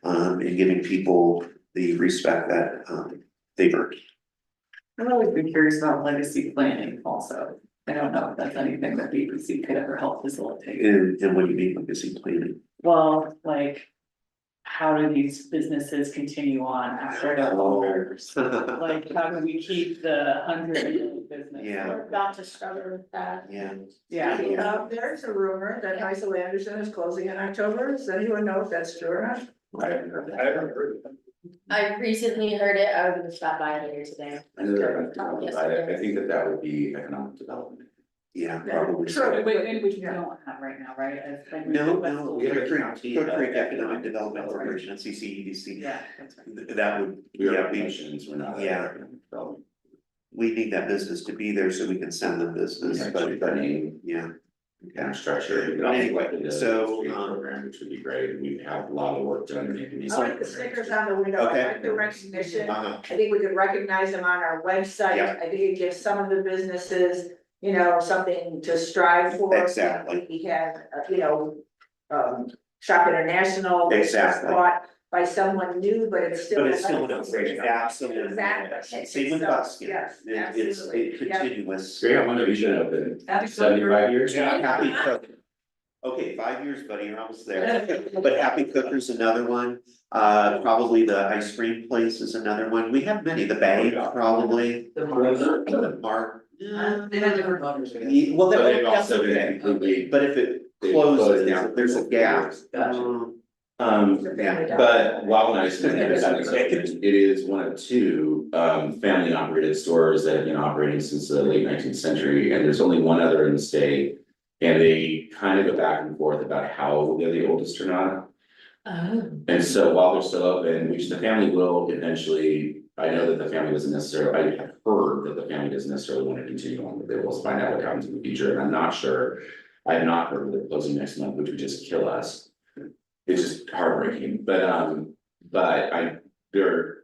and giving people the respect that they've earned. I've always been curious about legacy planning also. I don't know if that's anything that BBC could ever help facilitate. And what do you mean legacy planning? Well, like, how do these businesses continue on after their owners? Like, how do we keep the 100-year business? Yeah. We're about to struggle with that. Yeah. Yeah. There's a rumor that Nisel Anderson is closing in October. Does anyone know if that's true or not? I haven't heard of it. I recently heard it, I was gonna stop by later today. I know they're development, I think that would be economic development. Yeah, probably. True. Which we don't have right now, right? As like we No, do no, with- we have a Creek Economic Development Corporation, CCEDC. Yeah, that's right. That would, We are yeah, commissions, we're not. Yeah. economic development. we need that business to be there so we can send them business, Actually, but, name yeah. kind of structure. But anyway, so, Program, which would be great, we have a lot of work done in making these. I like the stickers on the window, I Okay. like the recognition. Uh-huh. I think we could recognize them on our website. Yeah. I think it gives some of the businesses, something to strive for. Exactly. We had, Shop International. which was Exactly. Bought by someone new, but it's still. But it's still an operation, absolutely. Exactly. Same with So, Buckskin. yes, It's absolutely. a continuous. Great, I wonder if you should open Happy 75 years. Yeah. Happy Cook. Okay, 5 years, buddy, you're almost there. But Happy Cooker's another one. Probably the ice cream place is another one. We have many, the bank probably. The market. The Mark. They had different owners, I guess. Yeah, well, But they've that's also been okay. completely. But if it They've closes, closed down. there's a gap. Gotcha. Yeah. But while nice, it is one of two family operated stores that have been operating since the late 19th century, and there's only one other in the state. And they kind of go back and forth about how they're the oldest or not. Oh. And so while they're still open, which the family will eventually, I know that the family doesn't necessarily, I have heard that the family doesn't necessarily want to continue on, but they will find out what happens in the future, and I'm not sure. I have not heard of the closing next month, which would just kill us. It's just heartbreaking, but they're,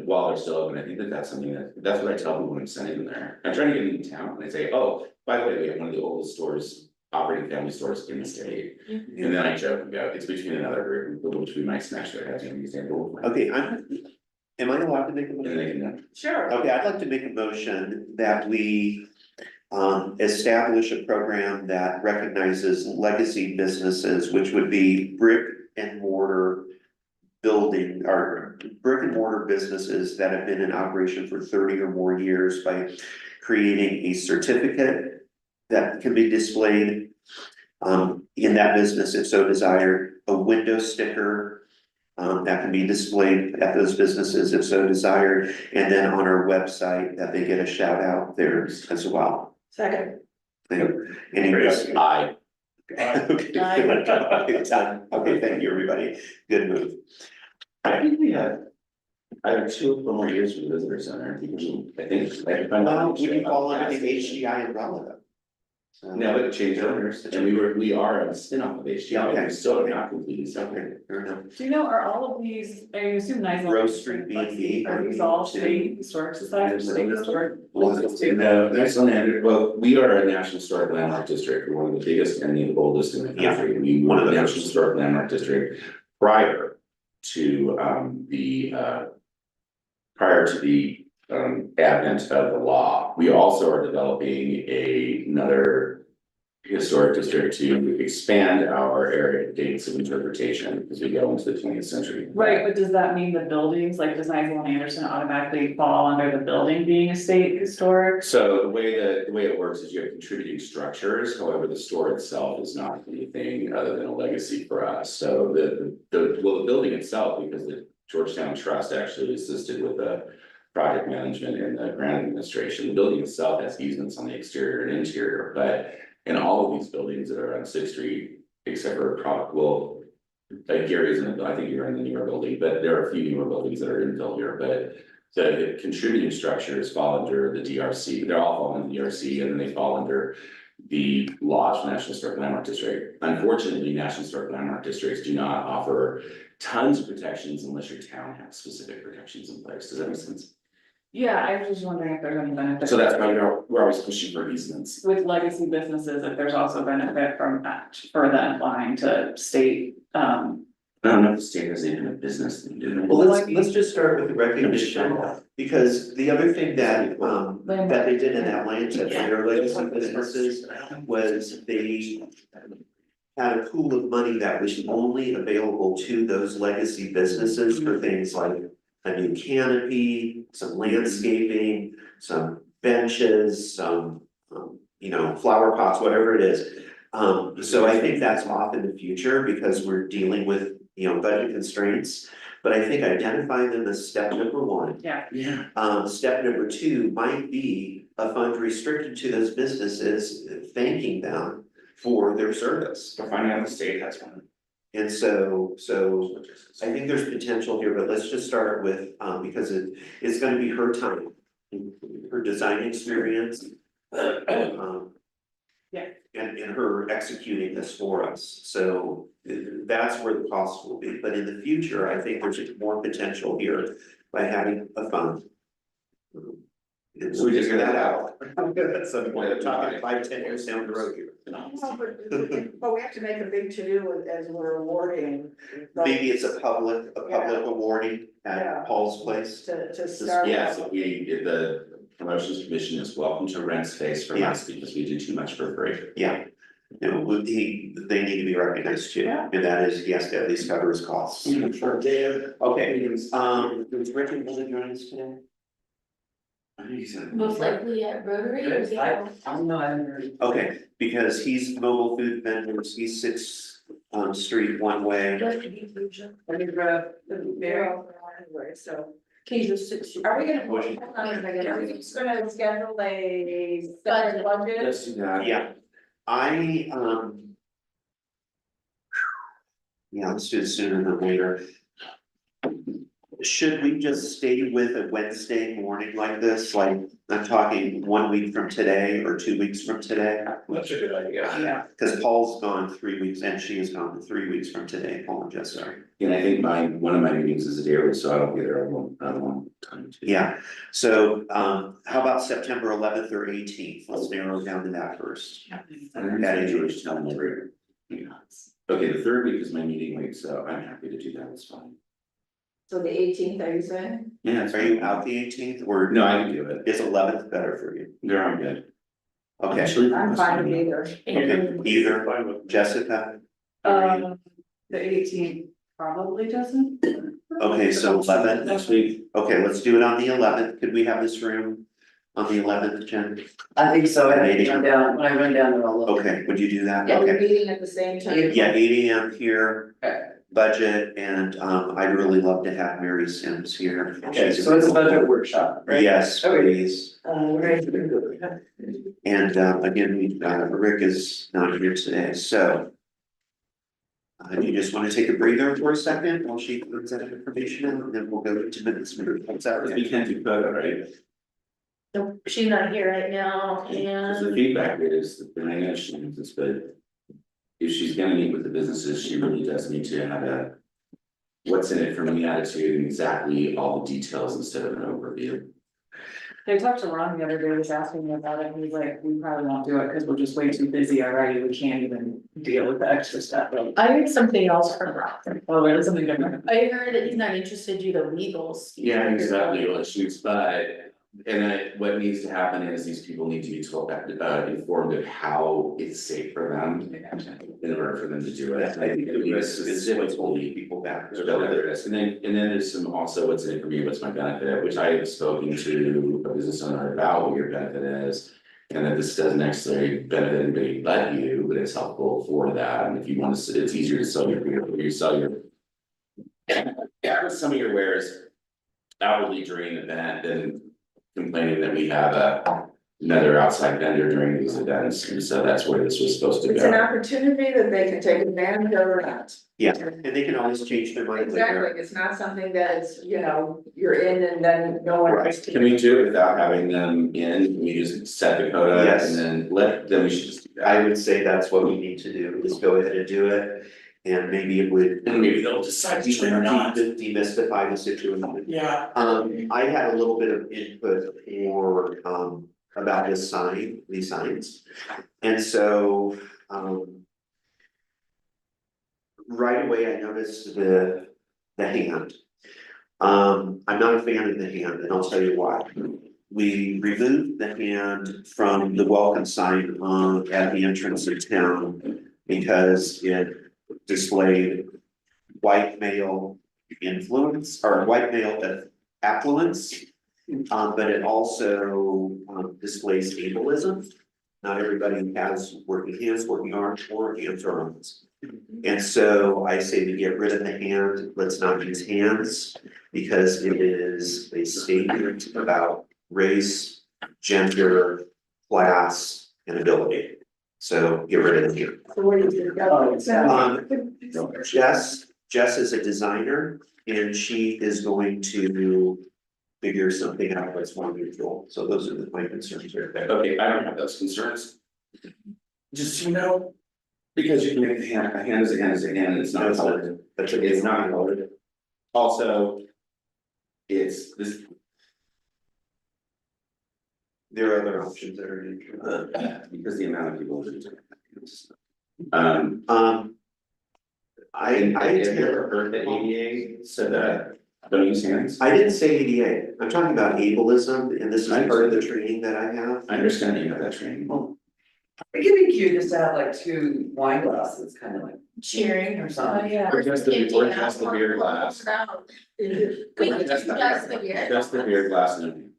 while they're still open, I think that that's something that's what I tell people when I'm sending them there. I try to get them in town, and I say, oh, by the way, we have one of the oldest stores, operating family stores in the state. And then I joke and go, it's between another group, which we might smash their heads in, example. Okay, am I allowed to make a And motion? they can, Sure. Okay, I'd like to make a motion that we establish a program that recognizes legacy businesses, which would be brick and mortar businesses that have been in operation for 30 or more years, by creating a certificate that can be displayed in that business if so desired, a window sticker, that can be displayed at those businesses if so desired, and then on our website that they get a shout out there as well. Second. Any I, Okay, Aye. okay, thank you, everybody. Good move. I think we had either 2 or more years for the visitor center, I think. I find out- Would you fall under the HDI umbrella though? So- No, it changed owners, and we are a spin-off of HDI, Okay. we're still not completely separate. Okay, fair enough. Do you know, are all of these, I assume nice. Rose Street B&B. Are these all state historic societies, state historic? No, there's one, well, we are a national historic landmark district, we're one of the biggest and the oldest in the Yeah. country, we One were of a the national first. historic landmark district prior to the advent of the law. We also are developing another historic district to expand our area of dates of interpretation as we go into the 20th century. Right, but does that mean the buildings, like does Nigel and Anderson automatically fall under the building being a state historic? So the way it works is you have contributing structures, however, the store itself is not anything other than a legacy for us. So the building itself, because the Georgetown Trust actually assisted with the project management and the grant administration, the building itself has easements on the exterior and interior, but in all of these buildings that are on Sixth Street, except for Gary's in it, I think you're in the newer building, but there are a few newer buildings that are infill here, but the contributing structures fall under the DRC, they're all fall under the DRC, and then they fall under the Lodge National Historic Landmark District. Unfortunately, National Historic Landmark Districts do not offer tons of protections unless your town has specific protections in place. Does that make sense? Yeah, I was just wondering if there's any benefit. So that's why we're always pushing for easements. With legacy businesses, if there's also benefit from that, for them applying to state, I don't know if the state has even a business to do. Well, let's just start with the recognition, because the other thing that they did in Atlanta for their legacy businesses was they had a pool of money that was only available to those legacy businesses for things like a new canopy, some landscaping, some benches, some, flower pots, whatever it is. So I think that's off in the future because we're dealing with, budget constraints. But I think identifying them as step number 1. yeah. Yeah. Step number 2 might be a fund restricted to those businesses, thanking them for their service. We're finding out the state has one. And so I think there's potential here, but let's just start with, because it's gonna be her time. Her design experience. Yeah. And her executing this for us, so that's where the cost will be, but in the future, I think there's more potential here by having a fund. And So we just figure get that that out. At some point, I'm talking 5-10 years down the road here. But we have to make a big to-do as we're awarding. Maybe it's a public awarding Yeah. at Paul's place. To start. Yes, the promotions commission is welcome to rent space from Yeah. us because we do too much for free. Yeah. They need to be recognized too, Yeah. and that is, he has to at least cover his costs. Sure. Okay, was Richard going to join us today? I think he said. Most likely at Rotary or Zero. I'm not heard. Okay, because he's mobile food vendors, he's 6th Street one way. We're all anyway, so. Are we gonna, hold on a second, are we just gonna schedule a separate budget? Let's do that. Yeah, yeah, let's do it sooner than later. Should we just stay with a Wednesday morning like this, like, I'm talking 1 week from today or 2 weeks from today? That's a good idea. Yeah, Cause Paul's gone 3 weeks and she is gone 3 weeks from today, Paul and Jessica. And I think one of my meetings is a daily, so I don't be there, I won't time to. Yeah, so how about September 11th or 18th? Let's narrow it down to that first. That Georgetown every. Okay, the 3rd week is my meeting week, so I'm happy to do that, it's fine. So the 18th, are you saying? Yeah, it's Are you out the 18th or No, I can do it. is 11th better for you? There, I'm good. Okay, Actually, I'm fine with either. okay, either Jessica, the 18th probably doesn't. okay, so 11th. Next week, Okay, let's do it on the 11th. Could we have this room on the 11th, Jen? I think so, I think run down, when I run down, I'll look. Okay, would you do that? Are we Okay. meeting at the same time? Yeah, 8 AM here, Okay. budget, and I'd really love to have Mary Sims here. Okay, She's so it's a budget workshop, right? Yes, Okay. please. Right. And again, Rick is not here today, so. You just wanna take a breather for a second while she brings that information in, and then we'll go to minutes. What's that? We can't do photo, right? Nope, she's not here right now, Because the and feedback is, and I know she needs this, but. If she's gonna meet with the businesses, she really does need to have a. What's in it for me attitude and exactly all the details instead of an overview. I talked to Ron the other day, he was asking me about it, and he's like, we probably won't do it, cause we're just way too busy already, we can't even deal with the extra stuff. I heard something else from Rob. Oh, there's something different. I heard that he's not interested due to legals. Yeah, exactly, legal issues, but, what needs to happen is these people need to be told, informed of how it's safe for them. In order for them to do it, I think it would be specifically people back. show that there is, and then there's some also what's in it for me, what's my benefit, which I have spoken to a business owner about what your benefit is. And that this doesn't necessarily benefit anybody but you, but it's helpful for that, and if you want to, it's easier to sell you sell your. Yeah, some of your wares outwardly during an event than complaining that we have another outside vendor during these events, and so that's where this was supposed to It's an go. opportunity that they can take advantage of or not. Yeah, and they can always change their mind later. Exactly, it's not something that is, you're in and then no one else Can we do it without having them in, can we just set the quota Yes. and then then we should just do that. I would say that's what we need to do, is go ahead and do it, and maybe it would. And maybe they'll decide to do it or not. Demystify the situation. Yeah. I had a little bit of input for, about this sign, these signs. And so, right away, I noticed the hand. I'm not a fan of the hand, and I'll tell you why. We removed the hand from the welcome sign, at the entrance of town because it displayed white male influence, or white male affluence. But it also displays ableism. Not everybody has working hands, working arms, or hands or arms. And so I say to get rid of the hand, let's not use hands, because it is a statement about race, gender, class, and ability. So get rid of the hand. So what do you think? Jess is a designer, and she is going to figure something out that's more neutral. So those are my concerns right there. Okay, I don't have those concerns. Just, so you know, because you can make a hand is a hand is a hand, and it's not colored, That's it's not colored. Also. It's this, There are other options that are neutral. because the amount of people who do it. I Have you ever heard the ADA said that, don't use hands? I didn't say ADA, I'm talking about ableism, and this is part of the training that I have. I understand you have that training. It could be cute just to have like two wine glasses, kind of like cheering or Oh, something. yeah. Or just the beer glass. We could just the beer. Just the beer glass and.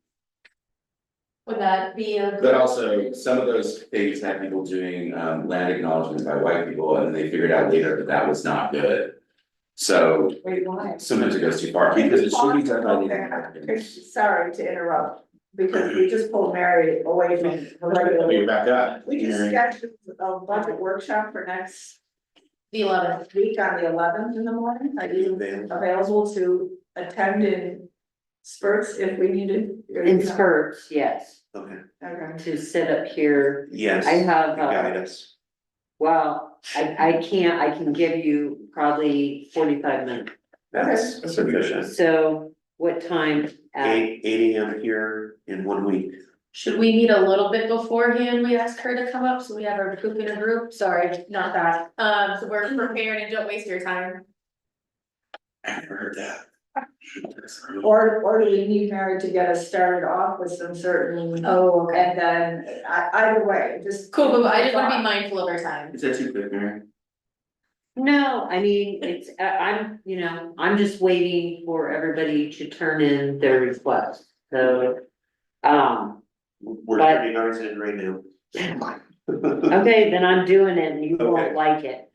Would that be a? But also, some of those things had people doing land acknowledgements by white people, and they figured out later that that was not good. So Wait, why? sometimes it goes too far, because it should be done by Native Americans. Sorry to interrupt, because we just pulled Mary away from her Oh, regular. you're back up. We just scheduled a budget workshop for next The 11th. week on the 11th in the morning. Are you available to attend in spurts if we needed? In spurts, yes, Okay, Okay. to sit up here, yes. I have, Guide us. well, I can give you probably 45 minutes. That's sufficient. So what time? At 8 AM here in 1 week. Should we meet a little bit beforehand? We asked her to come up, so we have our group in a group. Sorry, not that. So we're prepared and don't waste your time. I never heard that. Or do we need Mary to get us started off with some certain, Oh, and then either way, just. Cool, but I just wanna be mindful of our time. Is that too quick, Mary? No, I mean, it's, I'm just waiting for everybody to turn in their request, so. We're But- turning ours in right now. Okay, then I'm doing it and you Okay. won't like it.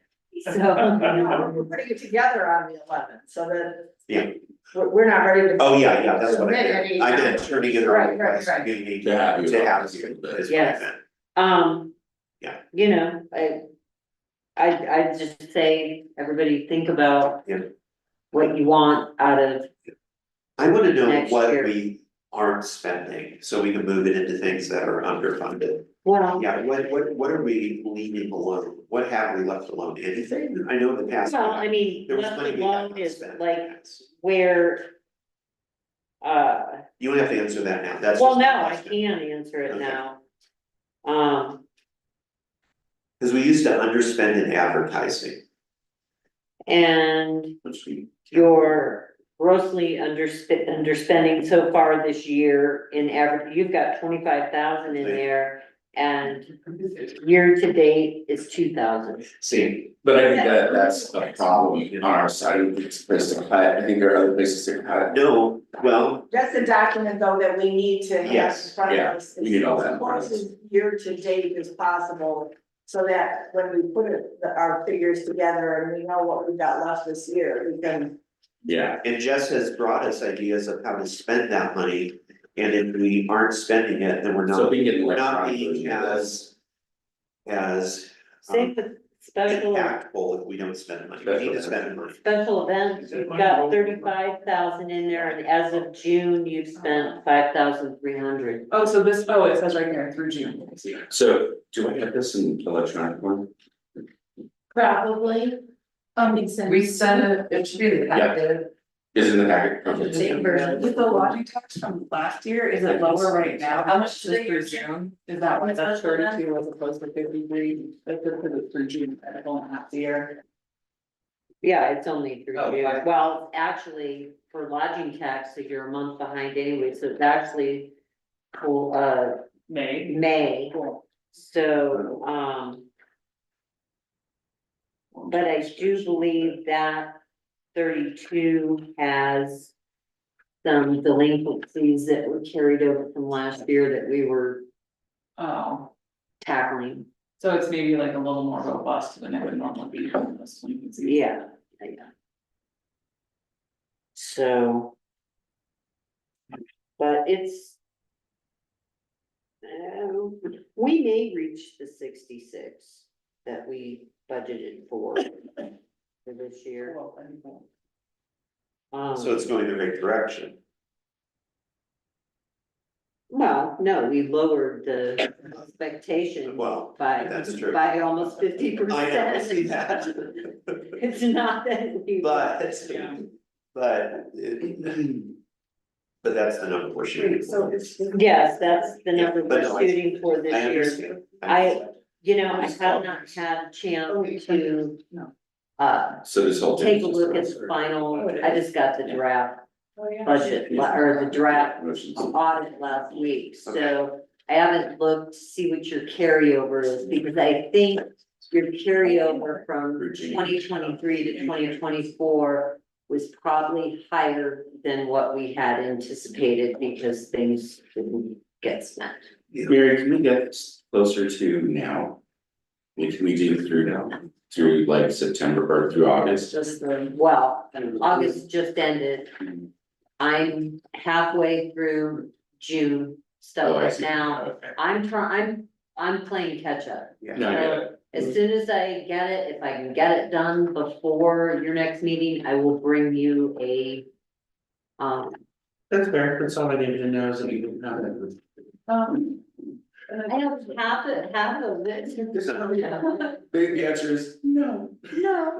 So, We're putting it together on the 11th, so that. Yeah. We're not ready to. Oh, yeah, that's what I Submit meant. any- I meant turning it Right, on right, last right. meeting. To have you. To have you, is what I Yes. meant. Yeah. you know, I just say, everybody think about Yeah. what you want out of, I wanna know Next what year. we aren't spending, so we can move it into things that are underfunded. well, Yeah, what are we leaving alone? What have we left alone? Anything? I know in the past. well, I mean, There was left money we had alone not is spent. like where. You don't have to answer that now, that's. Well, just my no, I question. can answer it Okay. now. Cause we used to underspend in advertising, And which we. you're grossly underspending so far this year in average, you've got 25,000 in there. And year to date is 2,000. See, but I think that that's a problem on our side, we it's place to cut, I think there are other places to cut. No, well, That's the document though that we need to have in Yes, front yeah, of us. we need all that in As front of close us. as year to date as possible, so that when we put our figures together and we know what we've got left this year, we can. Yeah, and Jess has brought us ideas of how to spend that money. And if we aren't spending it, then we're so not, we can get an we're not electronic being version of this. as. Same with special, Impactful if we don't spend money, we need to spend money. special events, you've got 35,000 in there, and as of June, you've spent 5,300. Oh, so this, oh, it says right here through June. I see. So do I have this in electronic form? Probably, since. We sent it, it should be the packet. Is it in the packet? Okay. Same version. With the lodging tax from last year, is it lower right now? How much is it through June? Is that why that's 32 as opposed to 53? That's because it's through June, I don't have the year. Yeah, it's only through Oh, June. okay. Well, actually, for lodging tax, so you're a month behind anyway, so it's actually for, May. May. Cool. So, but I do believe that 32 has some delinquencies that were carried over from last year that we were Oh, tackling. so it's maybe like a little more robust than it would normally be. So you can see. Yeah. So. But it's. We may reach the 66 that we budgeted for this year. So it's going the right direction. Well, no, we lowered the expectation Well, by, that's true. by almost 50%. I know, I see that. It's not that we. But that's the number we're shooting So for. it's. Yes, that's the number But no, we're I- shooting for this I year. understand. You know, I have not had a chance to, So this whole thing. take is a just look for at us, the or- final, I just got the draft Oh, yeah. budget, or the draft Motions. audit last week, so I haven't looked to see what your carryover is, because I think your carryover from 2023 to 2024 was probably higher than what we had anticipated, because things didn't get spent. Mary, can we get closer to now? Can we do through now, through like September or through August? Just the, well, August just ended. I'm halfway through June stuff Oh, I right see. now. Okay. I'm playing catch up. Yeah. No, I get it. As soon as I get it, if I can get it done before your next meeting, I will bring you a. That's fair, that's all I needed to know is that you didn't have it. I have half of it. The answer is no.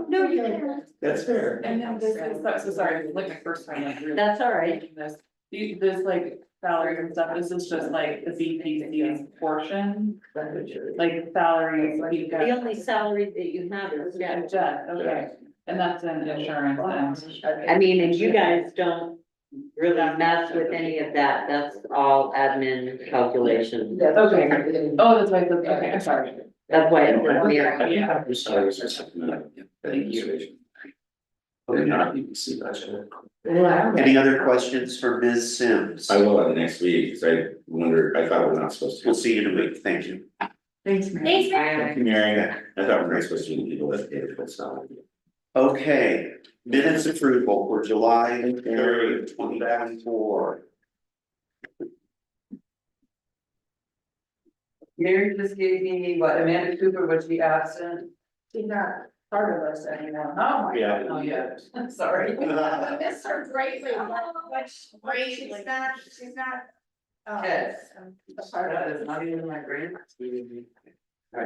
No, you can't. That's fair. And then this is, so sorry, like my first time, like really. That's all right. Making this, this like salaries and stuff, this is just like the BPC's portion, like salaries, like you've got. The only salary that you have is, Yeah, Jeff, okay, and that's in insurance and. I mean, and you guys don't really mess with any of that. That's all admin calculation. Okay, oh, that's why, okay, I'm sorry. That's why it says Mary. Yeah. I'm sorry, it's just something that- Thank you. They're not EPC budget. Any other questions for Ms. Sims? I will have next week, because I wondered, I thought we're not supposed to. We'll see you in a week, thank you. Thanks, Mary. Thanks, Mary. Thank you, Mary. I thought we were not supposed to be the people that did it, but it's not. Okay, minutes approval for July 3rd, 2024. Mary just gave me what Amanda Cooper was she absent? She's not part of us anymore. Oh my Yeah. God, oh yeah, I'm sorry. I miss her greatly, but she's not, Yes. a part of That it. is not even in my brain.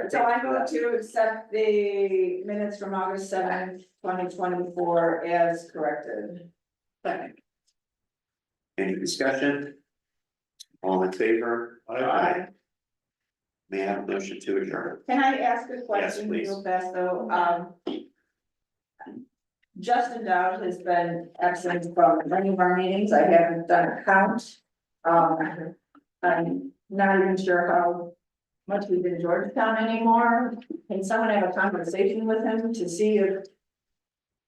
So I move to accept the minutes from August 7th, 2024 as corrected. Any discussion? All in favor? Aye. May I have a motion to adjourn? Can I ask a question please. real fast though? Justin Dowd has been absent from many of our meetings. I haven't done a count. I'm not even sure how much he's in Georgetown anymore. Can someone have a conversation with him to see if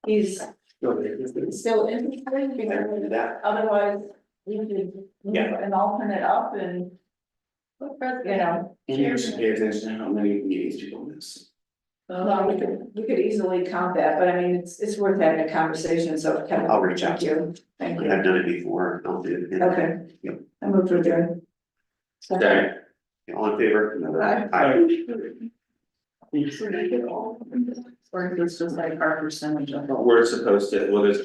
he's still interested? Because That, otherwise, we could move an alternate up and, you know. And you should pay attention to how many meetings people miss. Well, we could easily count that, but I mean, it's worth having a conversation, so Kevin. I'll reach out Thank you, thank you. I've done it before, I'll do it. Okay. Yep. I moved to adjourn. Okay. All in favor? Aye. Or if it's just like our percentage of. We're supposed to, well, there's